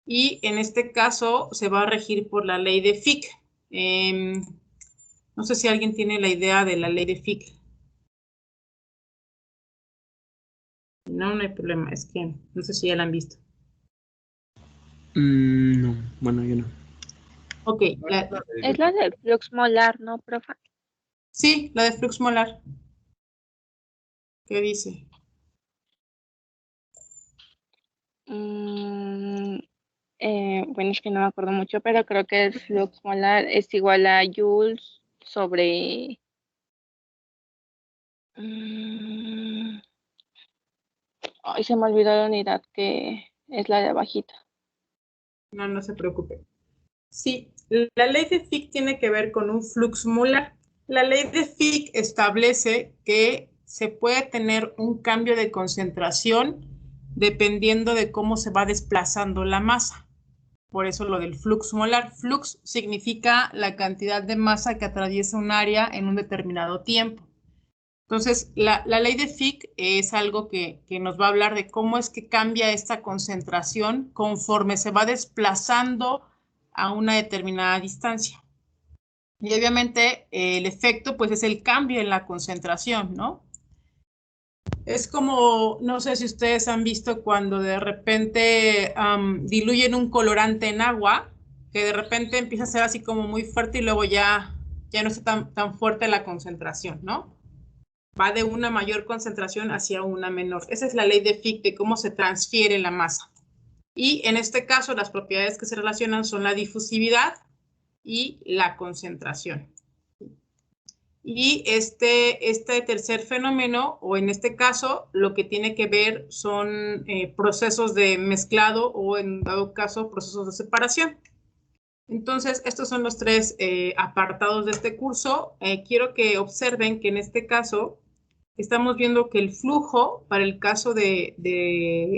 Speaker 1: y en este caso se va a regir por la ley de Fick. No sé si alguien tiene la idea de la ley de Fick. No, no hay problema, es que no sé si ya la han visto.
Speaker 4: No, bueno, yo no.
Speaker 1: Ok.
Speaker 2: Es la del flux molar, ¿no, profe?
Speaker 1: Sí, la de flux molar. ¿Qué dice?
Speaker 2: Bueno, es que no me acuerdo mucho, pero creo que el flux molar es igual a joules sobre... Ay, se me olvidó la unidad que es la de abajito.
Speaker 1: No, no se preocupe. Sí, la ley de Fick tiene que ver con un flux molar. La ley de Fick establece que se puede tener un cambio de concentración dependiendo de cómo se va desplazando la masa. Por eso lo del flux molar. Flux significa la cantidad de masa que atraviesa un área en un determinado tiempo. Entonces, la ley de Fick es algo que nos va a hablar de cómo es que cambia esta concentración conforme se va desplazando a una determinada distancia. Y obviamente el efecto pues es el cambio en la concentración, ¿no? Es como, no sé si ustedes han visto cuando de repente diluyen un colorante en agua, que de repente empieza a ser así como muy fuerte y luego ya no está tan fuerte la concentración, ¿no? Va de una mayor concentración hacia una menor. Esa es la ley de Fick, de cómo se transfiere la masa. Y en este caso, las propiedades que se relacionan son la difusividad y la concentración. Y este tercer fenómeno, o en este caso, lo que tiene que ver son procesos de mezclado o, en dado caso, procesos de separación. Entonces, estos son los 3 apartados de este curso. Quiero que observen que en este caso estamos viendo que el flujo, para el caso de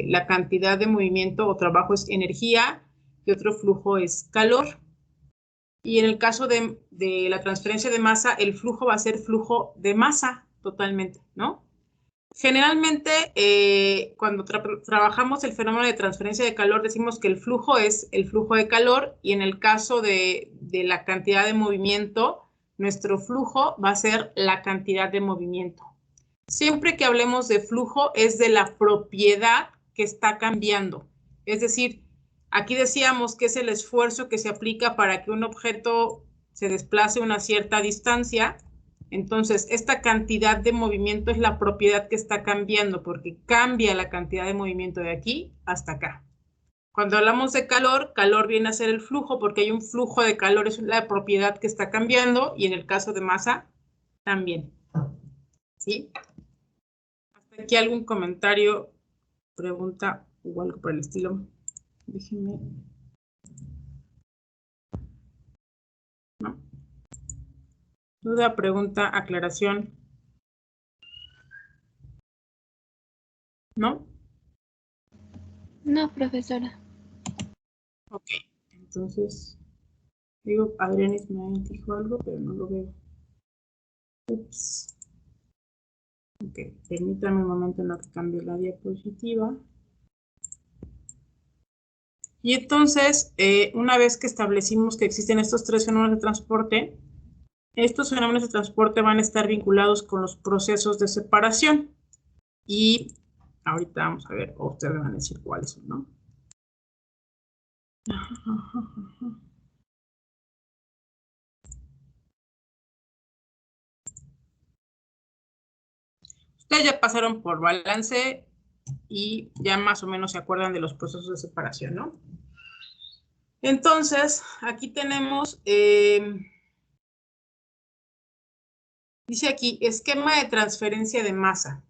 Speaker 1: la cantidad de movimiento o trabajo, es energía, y otro flujo es calor. Y en el caso de la transferencia de masa, el flujo va a ser flujo de masa totalmente, ¿no? Generalmente, cuando trabajamos el fenómeno de transferencia de calor, decimos que el flujo es el flujo de calor, y en el caso de la cantidad de movimiento, nuestro flujo va a ser la cantidad de movimiento. Siempre que hablemos de flujo, es de la propiedad que está cambiando. Es decir, aquí decíamos que es el esfuerzo que se aplica para que un objeto se desplace una cierta distancia. Entonces, esta cantidad de movimiento es la propiedad que está cambiando, porque cambia la cantidad de movimiento de aquí hasta acá. Cuando hablamos de calor, calor viene a ser el flujo, porque hay un flujo de calor, es la propiedad que está cambiando, y en el caso de masa, también. ¿Sí? ¿Hasta aquí algún comentario, pregunta o algo por el estilo? Déjenme. ¿No? ¿Duda, pregunta, aclaración? ¿No?
Speaker 6: No, profesora.
Speaker 1: Ok, entonces, digo, Adrianis me dijo algo, pero no lo veo. Ups. Ok, permítame un momento en lo que cambio la diapositiva. Y entonces, una vez que establecimos que existen estos 3 fenómenos de transporte, estos fenómenos de transporte van a estar vinculados con los procesos de separación. Y ahorita vamos a ver, o ustedes van a decir cuáles son, ¿no? Ustedes ya pasaron por balance y ya más o menos se acuerdan de los procesos de separación, ¿no? Entonces, aquí tenemos, dice aquí, esquema de transferencia de masa.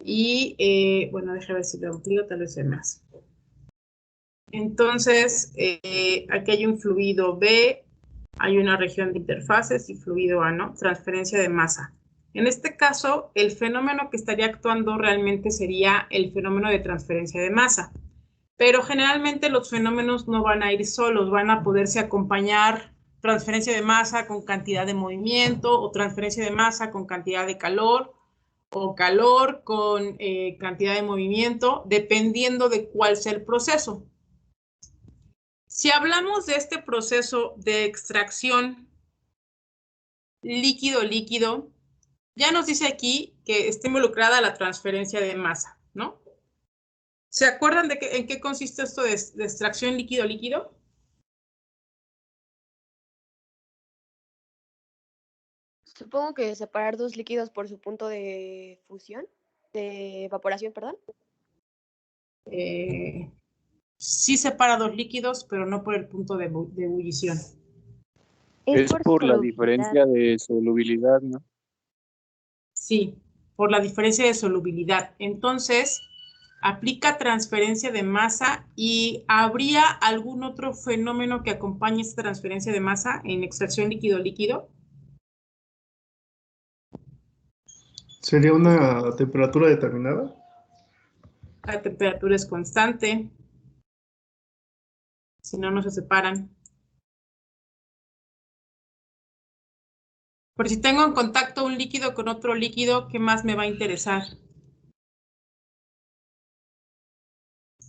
Speaker 1: Y, bueno, déjame ver si lo amplío, tal vez sea más. Entonces, aquí hay un fluido B, hay una región de interfaces y fluido A, ¿no? Transferencia de masa. En este caso, el fenómeno que estaría actuando realmente sería el fenómeno de transferencia de masa. Pero generalmente los fenómenos no van a ir solos, van a poderse acompañar transferencia de masa con cantidad de movimiento o transferencia de masa con cantidad de calor o calor con cantidad de movimiento, dependiendo de cuál sea el proceso. Si hablamos de este proceso de extracción líquido-líquido, ya nos dice aquí que está involucrada la transferencia de masa, ¿no? ¿Se acuerdan de en qué consiste esto de extracción líquido-líquido?
Speaker 12: Supongo que separar dos líquidos por su punto de fusión, de evaporación, perdón.
Speaker 1: Sí separa dos líquidos, pero no por el punto de ebullición.
Speaker 10: Es por la diferencia de solubilidad, ¿no?
Speaker 1: Sí, por la diferencia de solubilidad. Entonces, aplica transferencia de masa y ¿habría algún otro fenómeno que acompañe esta transferencia de masa en extracción líquido-líquido?
Speaker 9: ¿Sería una temperatura determinada?
Speaker 1: La temperatura es constante. Si no, no se separan. Pero si tengo en contacto un líquido con otro líquido, ¿qué más me va a interesar?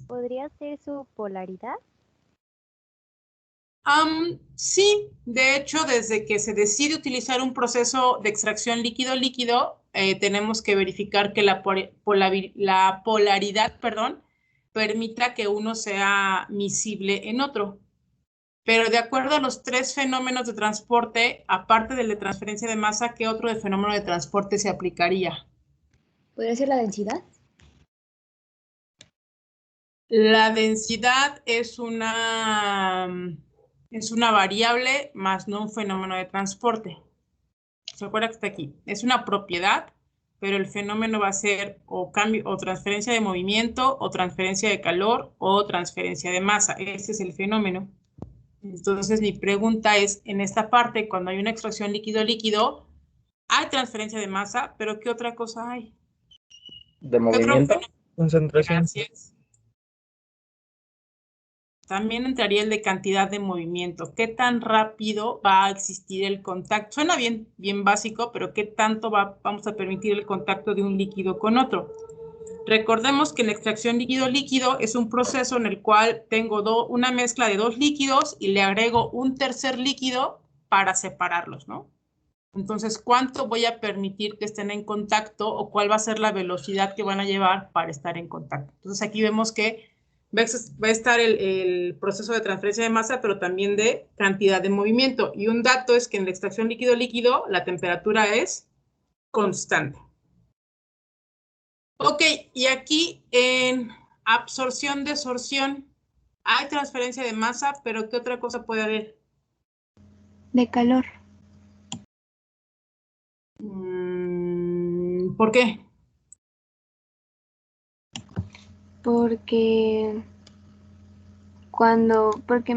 Speaker 13: ¿Podría ser su polaridad?
Speaker 1: Sí, de hecho, desde que se decide utilizar un proceso de extracción líquido-líquido, tenemos que verificar que la polaridad, permita que uno sea miscible en otro. Pero de acuerdo a los tres fenómenos de transporte, aparte del de transferencia de masa, ¿qué otro de fenómeno de transporte se aplicaría?
Speaker 13: ¿Podría ser la densidad?
Speaker 1: La densidad es una variable más no un fenómeno de transporte. ¿Se acuerda que está aquí? Es una propiedad, pero el fenómeno va a ser o cambio o transferencia de movimiento o transferencia de calor o transferencia de masa. Ese es el fenómeno. Entonces mi pregunta es, en esta parte, cuando hay una extracción líquido-líquido, hay transferencia de masa, pero ¿qué otra cosa hay?
Speaker 7: ¿De movimiento? Concentración.
Speaker 1: Gracias. También entraría el de cantidad de movimiento. ¿Qué tan rápido va a existir el contacto? Suena bien básico, pero ¿qué tanto vamos a permitir el contacto de un líquido con otro? Recordemos que la extracción líquido-líquido es un proceso en el cual tengo una mezcla de dos líquidos y le agrego un tercer líquido para separarlos, ¿no? Entonces, ¿cuánto voy a permitir que estén en contacto o cuál va a ser la velocidad que van a llevar para estar en contacto? Entonces, aquí vemos que va a estar el proceso de transferencia de masa, pero también de cantidad de movimiento. Y un dato es que en la extracción líquido-líquido la temperatura es constante. Ok, y aquí en absorción-desorción hay transferencia de masa, pero ¿qué otra cosa puede haber?
Speaker 6: De calor.
Speaker 1: ¿Por qué?
Speaker 6: Porque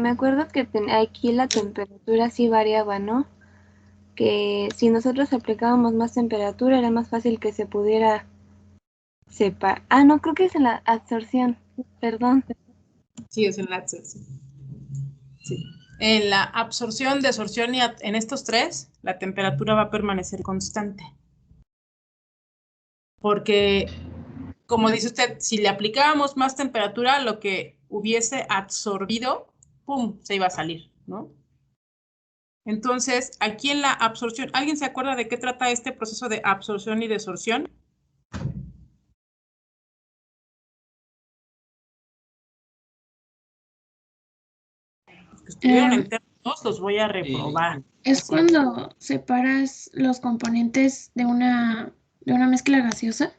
Speaker 6: me acuerdo que aquí la temperatura sí variaba, ¿no? Que si nosotros aplicábamos más temperatura era más fácil que se pudiera separar. Ah, no, creo que es en la absorción, perdón.
Speaker 1: Sí, es en la absorción. Sí. En la absorción, desorción y en estos tres, la temperatura va a permanecer constante. Porque, como dice usted, si le aplicábamos más temperatura, lo que hubiese absorbido, ¡pum!, se iba a salir, ¿no? Entonces, aquí en la absorción, ¿alguien se acuerda de qué trata este proceso de absorción y desorción? Los que estuvieron en términos los voy a reprobar.
Speaker 14: Es cuando separas los componentes de una mezcla gaseosa.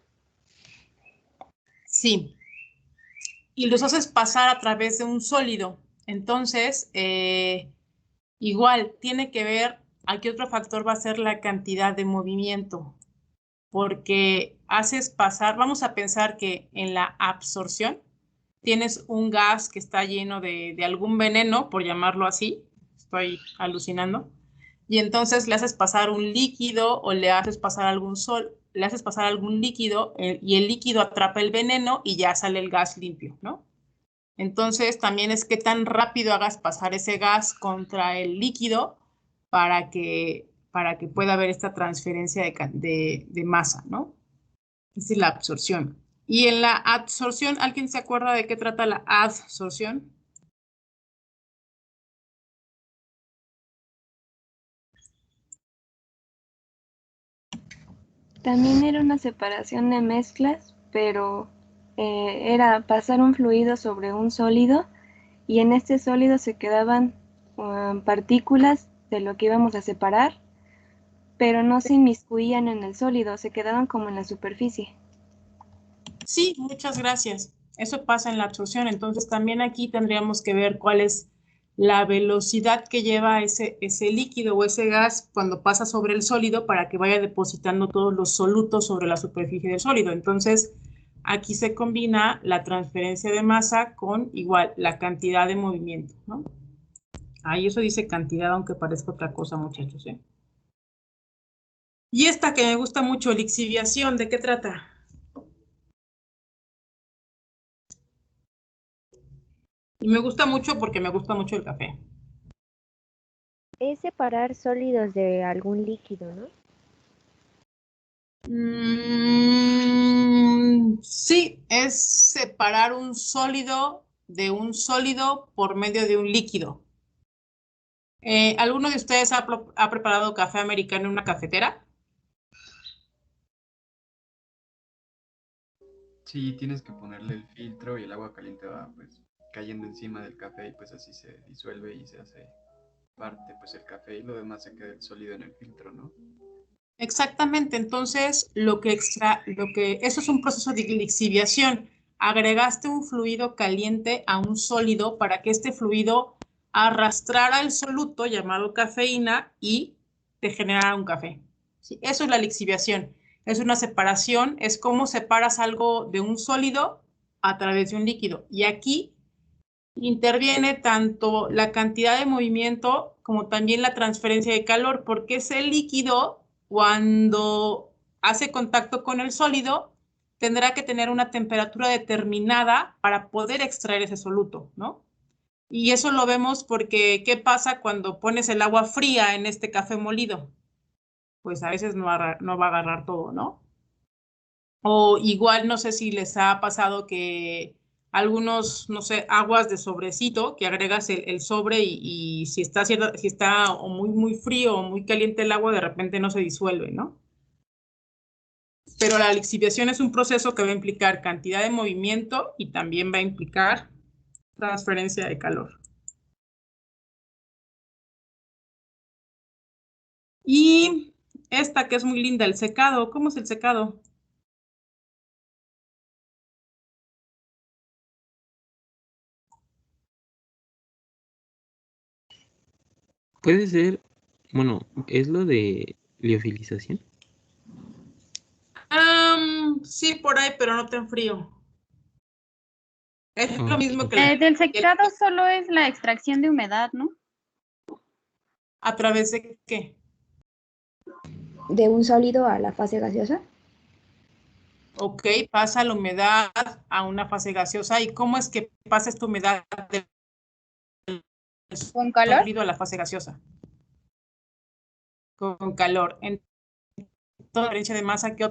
Speaker 1: Sí. Y los haces pasar a través de un sólido. Entonces, igual, tiene que ver, aquí otro factor va a ser la cantidad de movimiento, porque haces pasar, vamos a pensar que en la absorción tienes un gas que está lleno de algún veneno, por llamarlo así, estoy alucinando, y entonces le haces pasar un líquido o le haces pasar le haces pasar algún líquido y el líquido atrapa el veneno y ya sale el gas limpio, ¿no? Entonces también es qué tan rápido hagas pasar ese gas contra el líquido para que pueda haber esta transferencia de masa, ¿no? Esa es la absorción. Y en la adsorción, ¿alguien se acuerda de qué trata la adsorción?
Speaker 6: También era una separación de mezclas, pero era pasar un fluido sobre un sólido y en este sólido se quedaban partículas de lo que íbamos a separar, pero no se inmiscuían en el sólido, se quedaban como en la superficie.
Speaker 1: Sí, muchas gracias. Eso pasa en la absorción, entonces también aquí tendríamos que ver cuál es la velocidad que lleva ese líquido o ese gas cuando pasa sobre el sólido para que vaya depositando todos los solutos sobre la superficie del sólido. Entonces, aquí se combina la transferencia de masa con igual la cantidad de movimiento, ¿no? Ahí eso dice cantidad, aunque parezca otra cosa, muchachos, ¿eh? Y esta que me gusta mucho, lixiviación, ¿de qué trata? Y me gusta mucho porque me gusta mucho el café.
Speaker 13: Es separar sólidos de algún líquido, ¿no?
Speaker 1: Sí, es separar un sólido de un sólido por medio de un líquido. ¿Alguno de ustedes ha preparado café americano en una cafetera?
Speaker 5: Sí, tienes que ponerle el filtro y el agua caliente va pues cayendo encima del café y pues así se disuelve y se hace parte pues el café y lo demás se queda el sólido en el filtro, ¿no?
Speaker 1: Exactamente, entonces eso es un proceso de lixiviación. Agregaste un fluido caliente a un sólido para que este fluido arrastrara el soluto llamado cafeína y te generara un café. ¿Sí? Eso es la lixiviación. Es una separación, es cómo separas algo de un sólido a través de un líquido. Y aquí interviene tanto la cantidad de movimiento como también la transferencia de calor, porque ese líquido, cuando hace contacto con el sólido, tendrá que tener una temperatura determinada para poder extraer ese soluto, ¿no? Y eso lo vemos porque, ¿qué pasa cuando pones el agua fría en este café molido? Pues a veces no va a agarrar todo, ¿no? O igual, no sé si les ha pasado que algunos, no sé, aguas de sobrecito, que agregas el sobre y si está o muy frío o muy caliente el agua, de repente no se disuelve, ¿no? Pero la lixiviación es un proceso que va a implicar cantidad de movimiento y también va a implicar transferencia de calor. Y esta que es muy linda, el secado. ¿Cómo es el secado?
Speaker 4: Puede ser, bueno, es lo de liofilización.
Speaker 1: Sí, por ahí, pero no tan frío. Es lo mismo que
Speaker 3: Del secado solo es la extracción de humedad, ¿no?
Speaker 1: ¿A través de qué?
Speaker 13: De un sólido a la fase gaseosa.
Speaker 1: Ok, pasa la humedad a una fase gaseosa. ¿Y cómo es que pasa esta humedad del
Speaker 3: ¿Con calor?
Speaker 1: sólido a la fase gaseosa? Con calor. Entonces, diferencia de masa, ¿qué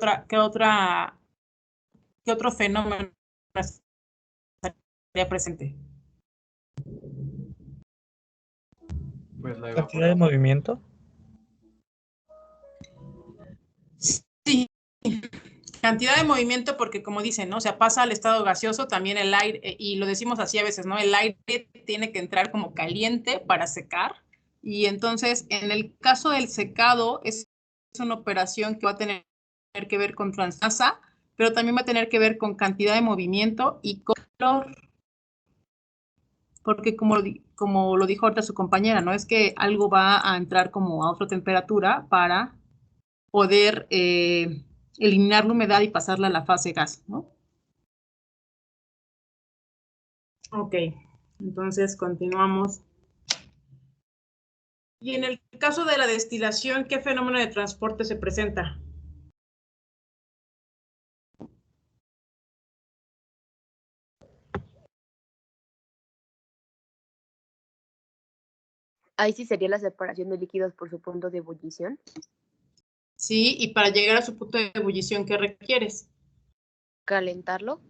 Speaker 1: otro fenómeno estaría presente?
Speaker 5: Pues la
Speaker 7: ¿Cantidad de movimiento?
Speaker 1: Sí, cantidad de movimiento porque como dicen, ¿no? O sea, pasa al estado gaseoso también el aire, y lo decimos así a veces, ¿no? El aire tiene que entrar como caliente para secar y entonces en el caso del secado es una operación que va a tener que ver con transmasa, pero también va a tener que ver con cantidad de movimiento y con calor. porque como lo dijo ahorita su compañera, ¿no? Es que algo va a entrar como a otra temperatura para poder eliminar la humedad y pasarla a la fase gas, ¿no? Ok, entonces continuamos. Y en el caso de la destilación, ¿qué fenómeno de transporte se presenta?
Speaker 12: Ahí sí sería la separación de líquidos por su punto de ebullición.
Speaker 1: Sí, y para llegar a su punto de ebullición, ¿qué requieres?
Speaker 12: Calentarlo.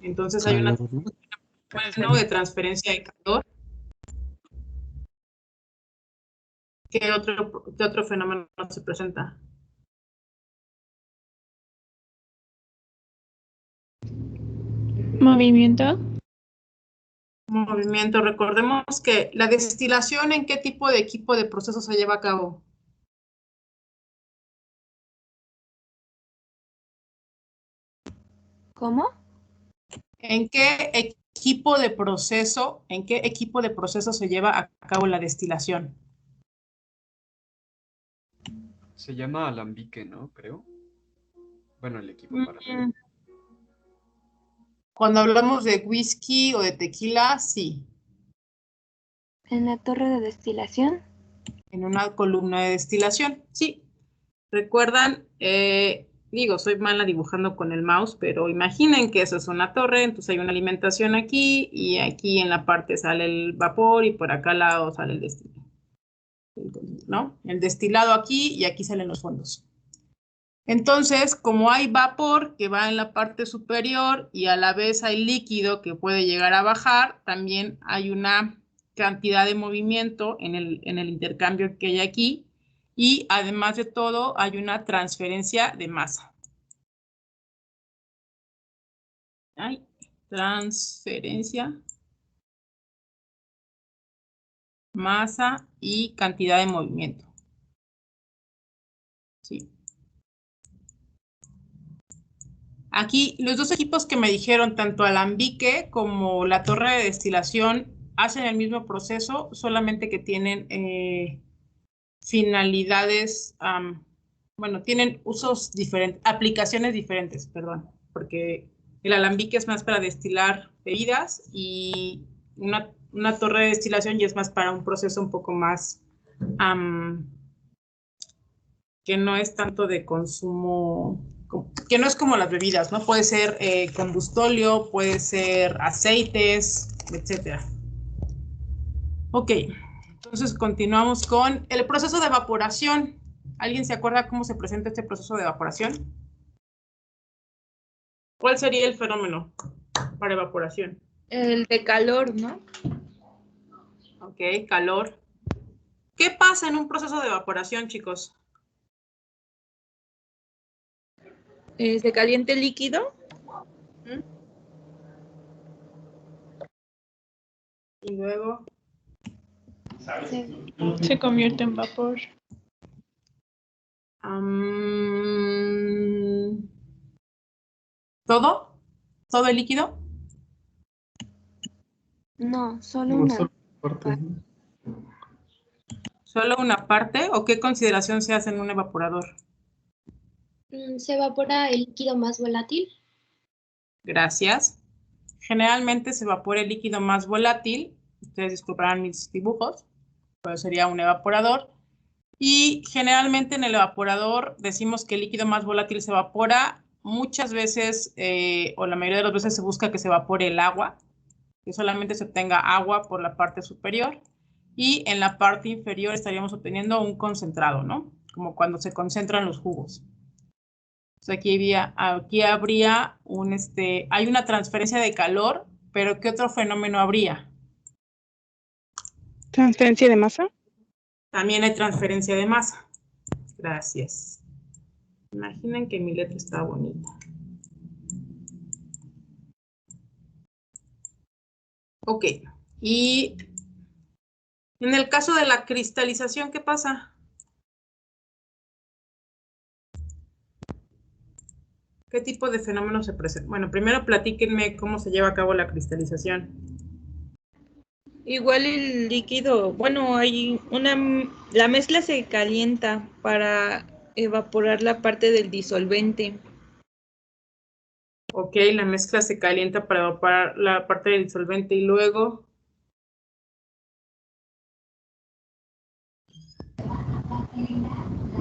Speaker 1: Entonces hay una fenómeno de transferencia de calor. ¿Qué otro fenómeno se presenta?
Speaker 14: Movimiento.
Speaker 1: Movimiento. Recordemos que la destilación, ¿en qué tipo de equipo de proceso se lleva a cabo?
Speaker 6: ¿Cómo?
Speaker 1: ¿En qué equipo de proceso se lleva a cabo la destilación?
Speaker 5: Se llama alambique, ¿no? Creo. Bueno, el equipo para...
Speaker 1: Cuando hablamos de whisky o de tequila, sí.
Speaker 6: ¿En la torre de destilación?
Speaker 1: En una columna de destilación, sí. ¿Recuerdan? Digo, soy mala dibujando con el mouse, pero imaginen que eso es una torre, entonces hay una alimentación aquí y aquí en la parte sale el vapor y por acá al lado sale el destilado, ¿no? El destilado aquí y aquí salen los fondos. Entonces, como hay vapor que va en la parte superior y a la vez hay líquido que puede llegar a bajar, también hay una cantidad de movimiento en el intercambio que hay aquí y además de todo hay una transferencia de masa. Hay transferencia, masa y cantidad de movimiento. Sí. Aquí, los dos equipos que me dijeron, tanto Alambique como la torre de destilación, hacen el mismo proceso, solamente que tienen finalidades, bueno, tienen usos diferentes, aplicaciones diferentes, perdón, porque el alambique es más para destilar bebidas y una torre de destilación ya es más para un proceso un poco más que no es tanto de consumo, que no es como las bebidas, ¿no? Puede ser combustóleo, puede ser aceites, etcétera. Ok, entonces continuamos con el proceso de evaporación. ¿Alguien se acuerda cómo se presenta este proceso de evaporación? ¿Cuál sería el fenómeno para evaporación?
Speaker 8: El de calor, ¿no?
Speaker 1: Ok, calor. ¿Qué pasa en un proceso de evaporación, chicos?
Speaker 8: ¿Se calienta el líquido?
Speaker 1: Y luego
Speaker 14: se convierte en vapor.
Speaker 1: ¿Todo? ¿Todo el líquido?
Speaker 6: No, solo una
Speaker 9: parte.
Speaker 1: ¿Solo una parte? ¿O qué consideración se hace en un evaporador?
Speaker 11: Se evapora el líquido más volátil.
Speaker 1: Gracias. Generalmente se evapora el líquido más volátil. Ustedes disculparán mis dibujos, pero sería un evaporador. Y generalmente en el evaporador decimos que el líquido más volátil se evapora. Muchas veces, o la mayoría de las veces, se busca que se evapore el agua, que solamente se obtenga agua por la parte superior. Y en la parte inferior estaríamos obteniendo un concentrado, ¿no? Como cuando se concentran los jugos. Entonces aquí habría hay una transferencia de calor, pero ¿qué otro fenómeno habría?
Speaker 2: ¿Transferencia de masa?
Speaker 1: También hay transferencia de masa. Gracias. Imaginen que mi letra está bonita. Ok. Y en el caso de la cristalización, ¿qué pasa? ¿Qué tipo de fenómeno se presenta? Bueno, primero platíquenme cómo se lleva a cabo la cristalización.
Speaker 8: Igual el líquido, bueno, la mezcla se calienta para evaporar la parte del disolvente.
Speaker 1: Ok, la mezcla se calienta para evaporar la parte del disolvente y luego...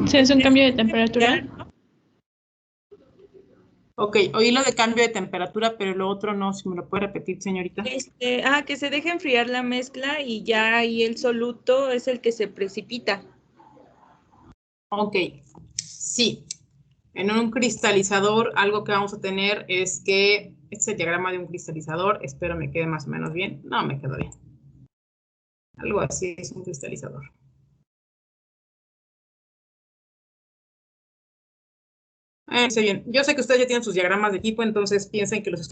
Speaker 14: Se hace un cambio de temperatura.
Speaker 1: Ok, oí lo de cambio de temperatura, pero lo otro no, si me lo puede repetir, señorita.
Speaker 8: Que se deje enfriar la mezcla y ya ahí el soluto es el que se precipita.
Speaker 1: Ok, sí. En un cristalizador, algo que vamos a tener es que, este es el diagrama de un cristalizador, espero me quede más o menos bien. No, me quedó bien. Algo así es un cristalizador. Bien. Yo sé que ustedes ya tienen sus diagramas de equipo, entonces piensen que los...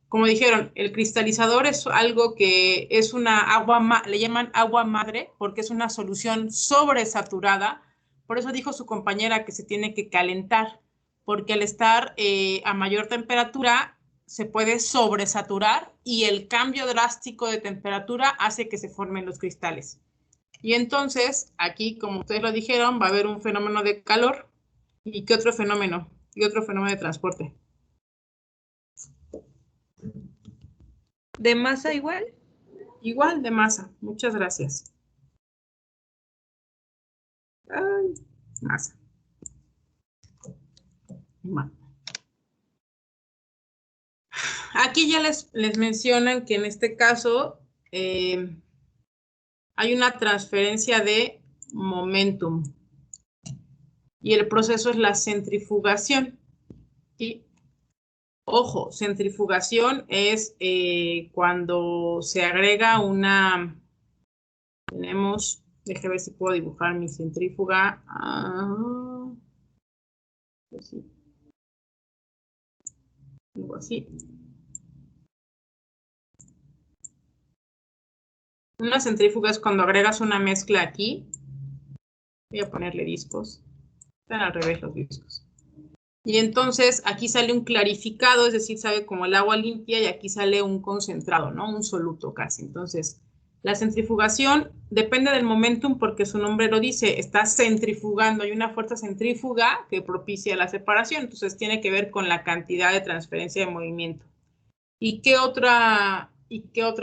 Speaker 1: como dijeron, el cristalizador es algo que es una agua, le llaman agua madre, porque es una solución sobresaturada. Por eso dijo su compañera que se tiene que calentar, porque al estar a mayor temperatura se puede sobresaturar y el cambio drástico de temperatura hace que se formen los cristales. Y entonces, aquí, como ustedes lo dijeron, va a haber un fenómeno de calor. ¿Y qué otro fenómeno? ¿Y otro fenómeno de transporte?
Speaker 8: ¿De masa igual?
Speaker 1: Igual de masa. Muchas gracias. Ay, masa. Bueno. Aquí ya les mencionan que en este caso hay una transferencia de momentum. Y el proceso es la centrifugación. ¿Sí? Ojo, centrifugación es cuando se agrega una... Tenemos... Déjame ver si puedo dibujar mi centrífuga. Pues sí. Algo así. Una centrífuga es cuando agregas una mezcla aquí. Voy a ponerle discos. Están al revés los discos. Y entonces aquí sale un clarificado, es decir, sabe como el agua limpia, y aquí sale un concentrado, ¿no? Un soluto casi. Entonces, la centrifugación depende del momentum porque su nombre lo dice, está centrifugando, hay una fuerza centrífuga que propicia la separación, entonces tiene que ver con la cantidad de transferencia de movimiento. ¿Y qué otra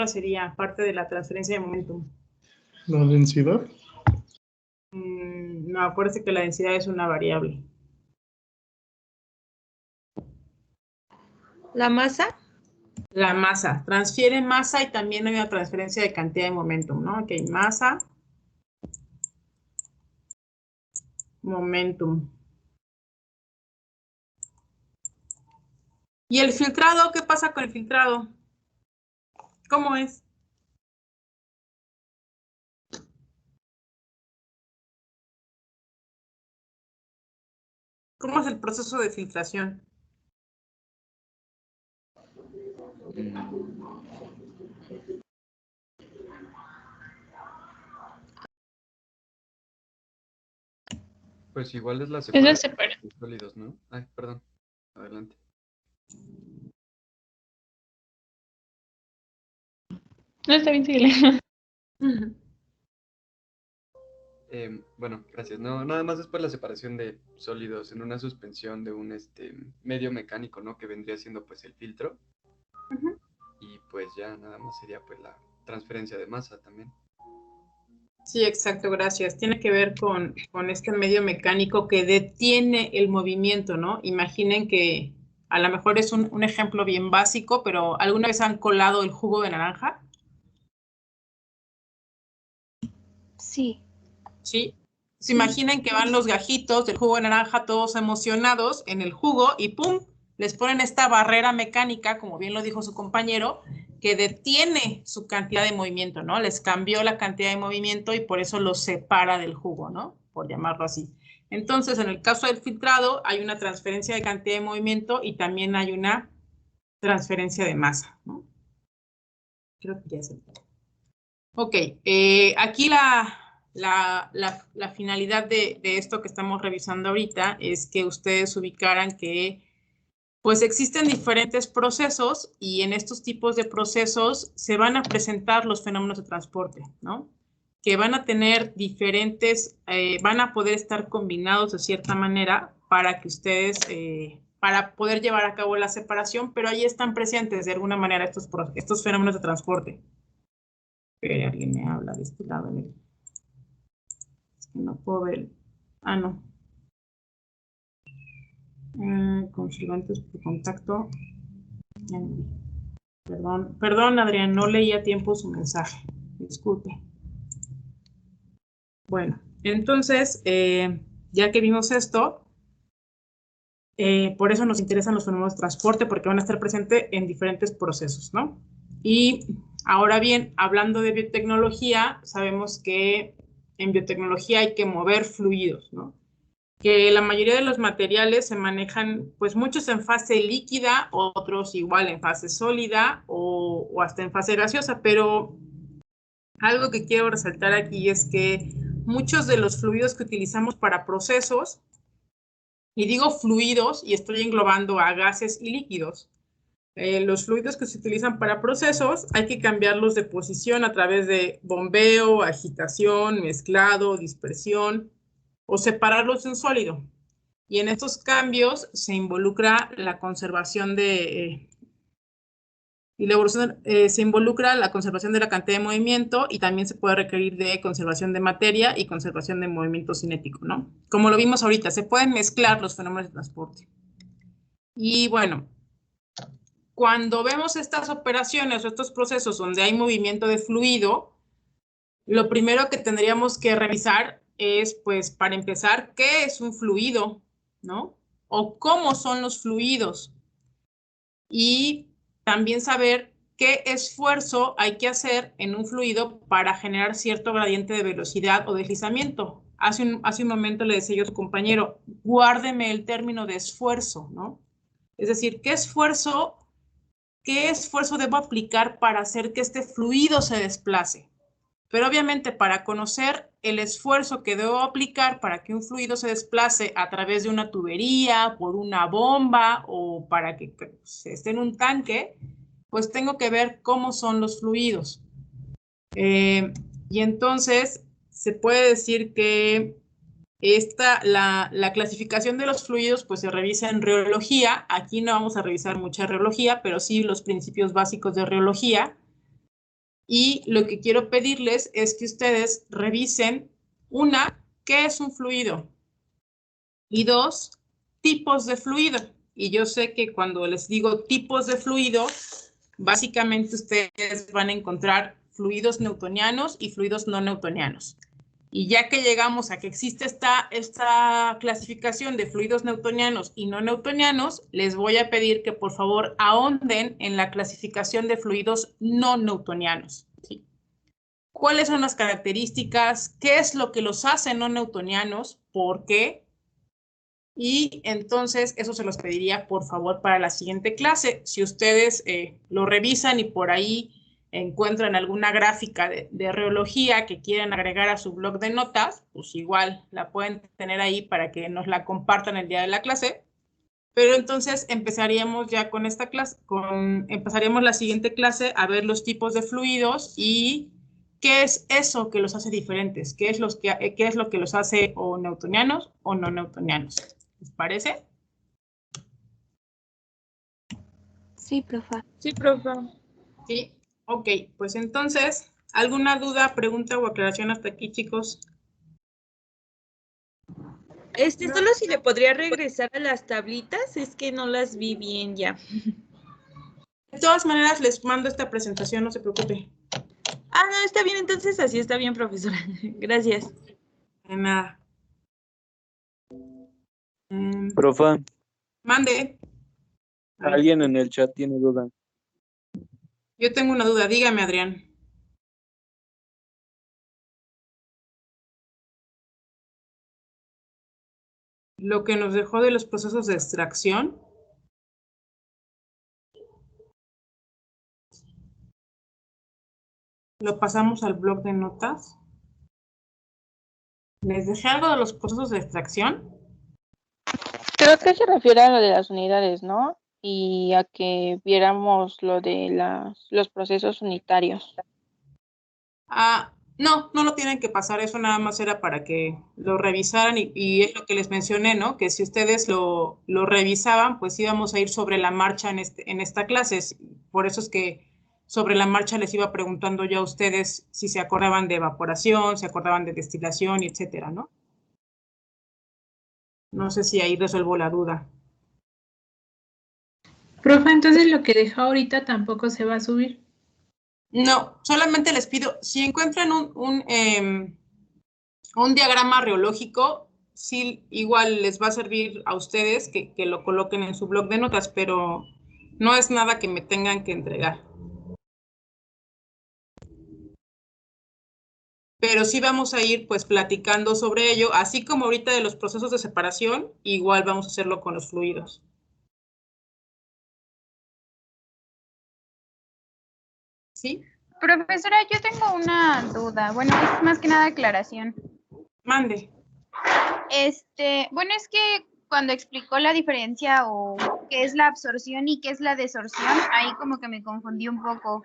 Speaker 1: sería parte de la transferencia de momentum?
Speaker 9: ¿La densidad?
Speaker 1: No, acuérdense que la densidad es una variable.
Speaker 8: ¿La masa?
Speaker 1: La masa. Transfiere masa y también hay una transferencia de cantidad de momentum, ¿no? Ok, masa. Momentum. ¿Y el filtrado? ¿Qué pasa con el filtrado? ¿Cómo es? ¿Cómo es el proceso de filtración?
Speaker 5: Pues igual es la separación de sólidos, ¿no? Ay, perdón. Adelante.
Speaker 14: No, está bien, síguele.
Speaker 5: Bueno, gracias. No, nada más es por la separación de sólidos en una suspensión de un medio mecánico, ¿no? Que vendría siendo pues el filtro. Y pues ya nada más sería pues la transferencia de masa también.
Speaker 1: Sí, exacto, gracias. Tiene que ver con este medio mecánico que detiene el movimiento, ¿no? Imaginen que a lo mejor es un ejemplo bien básico, pero ¿alguna vez han colado el jugo de naranja?
Speaker 6: Sí.
Speaker 1: Sí. Se imaginen que van los gajitos del jugo de naranja todos emocionados en el jugo y ¡pum! Les ponen esta barrera mecánica, como bien lo dijo su compañero, que detiene su cantidad de movimiento, ¿no? Les cambió la cantidad de movimiento y por eso los separa del jugo, ¿no? Por llamarlo así. Entonces, en el caso del filtrado, hay una transferencia de cantidad de movimiento y también hay una transferencia de masa, ¿no? Creo que ya se... Ok, aquí la finalidad de esto que estamos revisando ahorita es que ustedes ubicaran que Pues existen diferentes procesos y en estos tipos de procesos se van a presentar los fenómenos de transporte, ¿no? Que van a tener diferentes, van a poder estar combinados de cierta manera para que ustedes, para poder llevar a cabo la separación, pero ahí están presentes de alguna manera estos fenómenos de transporte. Alguien me habla de este lado. Es que no puedo ver. Ah, no. Conservantes por contacto. Perdón, Adrián, no leí a tiempo su mensaje. Disculpe. Bueno, entonces, ya que vimos esto, por eso nos interesan los fenómenos de transporte, porque van a estar presentes en diferentes procesos, ¿no? Y ahora bien, hablando de biotecnología, sabemos que en biotecnología hay que mover fluidos, ¿no? Que la mayoría de los materiales se manejan, pues muchos en fase líquida, otros igual en fase sólida o hasta en fase gaseosa, pero algo que quiero resaltar aquí es que muchos de los fluidos que utilizamos para procesos, y digo fluidos y estoy englobando a gases y líquidos, los fluidos que se utilizan para procesos hay que cambiarlos de posición a través de bombeo, agitación, mezclado, dispersión, o separarlos de un sólido. Y en estos cambios se involucra la conservación de se involucra la conservación de la cantidad de movimiento y también se puede requerir de conservación de materia y conservación de movimiento cinético, ¿no? Como lo vimos ahorita, se pueden mezclar los fenómenos de transporte. Y bueno, cuando vemos estas operaciones o estos procesos donde hay movimiento de fluido, lo primero que tendríamos que revisar es, pues, para empezar, ¿qué es un fluido? ¿No? O cómo son los fluidos. Y también saber qué esfuerzo hay que hacer en un fluido para generar cierto gradiente de velocidad o deslizamiento. Hace un momento le decía yo a su compañero, guárdeme el término de esfuerzo, ¿no? Es decir, ¿qué esfuerzo debo aplicar para hacer que este fluido se desplace? Pero obviamente para conocer el esfuerzo que debo aplicar para que un fluido se desplace a través de una tubería, por una bomba o para que esté en un tanque, pues tengo que ver cómo son los fluidos. Y entonces se puede decir que la clasificación de los fluidos pues se revisa en reología. Aquí no vamos a revisar mucha reología, pero sí los principios básicos de reología. Y lo que quiero pedirles es que ustedes revisen, una, ¿qué es un fluido? Y dos, tipos de fluido. Y yo sé que cuando les digo tipos de fluido, básicamente ustedes van a encontrar fluidos newtonianos y fluidos no newtonianos. Y ya que llegamos a que existe esta clasificación de fluidos newtonianos y no newtonianos, les voy a pedir que por favor ahonden en la clasificación de fluidos no newtonianos. ¿Sí? ¿Cuáles son las características? ¿Qué es lo que los hace no newtonianos? ¿Por qué? Y entonces eso se los pediría por favor para la siguiente clase. Si ustedes lo revisan y por ahí encuentran alguna gráfica de reología que quieren agregar a su blog de notas, pues igual la pueden tener ahí para que nos la compartan el día de la clase. Pero entonces empezaríamos ya con esta clase, empezaríamos la siguiente clase a ver los tipos de fluidos y qué es eso que los hace diferentes, qué es lo que los hace o newtonianos o no newtonianos. ¿Les parece?
Speaker 6: Sí, profa.
Speaker 8: Sí, profa.
Speaker 1: Sí. Ok, pues entonces, ¿alguna duda, pregunta o aclaración hasta aquí, chicos?
Speaker 8: Solo si le podría regresar a las tablitas, es que no las vi bien ya.
Speaker 1: De todas maneras, les mando esta presentación, no se preocupe.
Speaker 8: Ah, no, está bien, entonces así está bien, profesora. Gracias.
Speaker 1: De nada.
Speaker 10: Profa.
Speaker 1: Mande.
Speaker 10: Alguien en el chat tiene duda.
Speaker 1: Yo tengo una duda, dígame, Adrián. Lo que nos dejó de los procesos de extracción. Lo pasamos al blog de notas. ¿Les dejé algo de los procesos de extracción?
Speaker 2: Creo que se refiere a lo de las unidades, ¿no? y a que viéramos lo de los procesos unitarios.
Speaker 1: No lo tienen que pasar, eso nada más era para que lo revisaran y es lo que les mencioné, ¿no? Que si ustedes lo revisaban, pues íbamos a ir sobre la marcha en esta clase. Por eso es que sobre la marcha les iba preguntando yo a ustedes si se acordaban de evaporación, se acordaban de destilación, y etcétera, ¿no? No sé si ahí resuelvo la duda.
Speaker 15: Profe, entonces lo que dejó ahorita tampoco se va a subir.
Speaker 1: No, solamente les pido, si encuentran un diagrama reológico, sí, igual les va a servir a ustedes que lo coloquen en su bloc de notas, pero no es nada que me tengan que entregar. Pero sí vamos a ir pues platicando sobre ello, así como ahorita de los procesos de separación, igual vamos a hacerlo con los fluidos. ¿Sí?
Speaker 3: Profesora, yo tengo una duda. Bueno, es más que nada aclaración.
Speaker 1: Mande.
Speaker 3: Bueno, es que cuando explicó la diferencia o qué es la absorción y qué es la desorción, ahí como que me confundí un poco.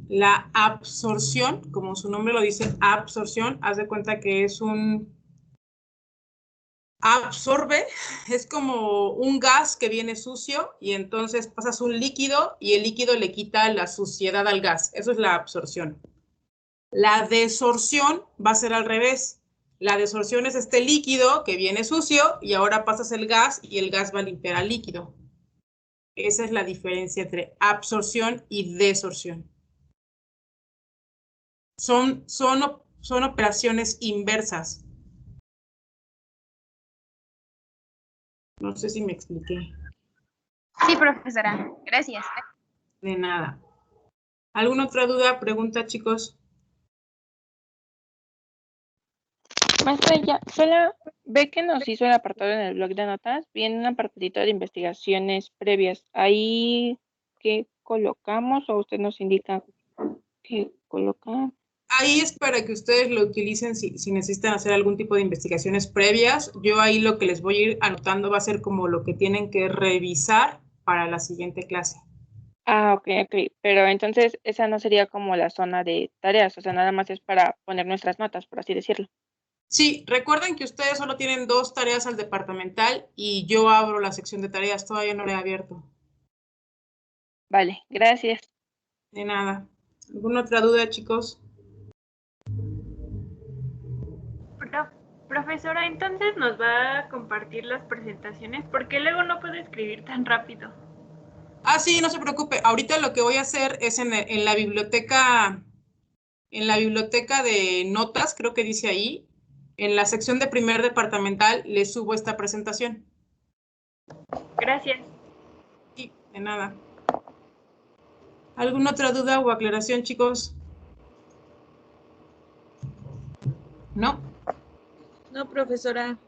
Speaker 1: La absorción, como su nombre lo dice, absorción, haz de cuenta que es absorbe, es como un gas que viene sucio y entonces pasas un líquido y el líquido le quita la suciedad al gas. Eso es la absorción. La desorción va a ser al revés. La desorción es este líquido que viene sucio y ahora pasas el gas y el gas va a limpiar al líquido. Esa es la diferencia entre absorción y desorción. Son operaciones inversas. No sé si me expliqué.
Speaker 3: Sí, profesora. Gracias.
Speaker 1: De nada. ¿Alguna otra duda, pregunta, chicos?
Speaker 2: Maestra, ya, solo ve que nos hizo el apartado en el blog de notas, viene un apartadito de investigaciones previas. Ahí, ¿qué colocamos o usted nos indica qué colocar?
Speaker 1: Ahí es para que ustedes lo utilicen si necesitan hacer algún tipo de investigaciones previas. Yo ahí lo que les voy a ir anotando va a ser como lo que tienen que revisar para la siguiente clase.
Speaker 2: Ok. Pero entonces esa no sería como la zona de tareas, o sea, nada más es para poner nuestras notas, por así decirlo.
Speaker 1: Sí, recuerden que ustedes solo tienen 2 tareas al departamental y yo abro la sección de tareas, todavía no la he abierto.
Speaker 2: Vale, gracias.
Speaker 1: De nada. ¿Alguna otra duda, chicos?
Speaker 16: Profesora, entonces nos va a compartir las presentaciones porque luego no puedo escribir tan rápido.
Speaker 1: Sí, no se preocupe. Ahorita lo que voy a hacer es en la biblioteca de notas, creo que dice ahí, en la sección de primer departamental, le subo esta presentación.
Speaker 16: Gracias.
Speaker 1: Sí, de nada. ¿Alguna otra duda o aclaración, chicos? ¿No?
Speaker 8: No, profesora.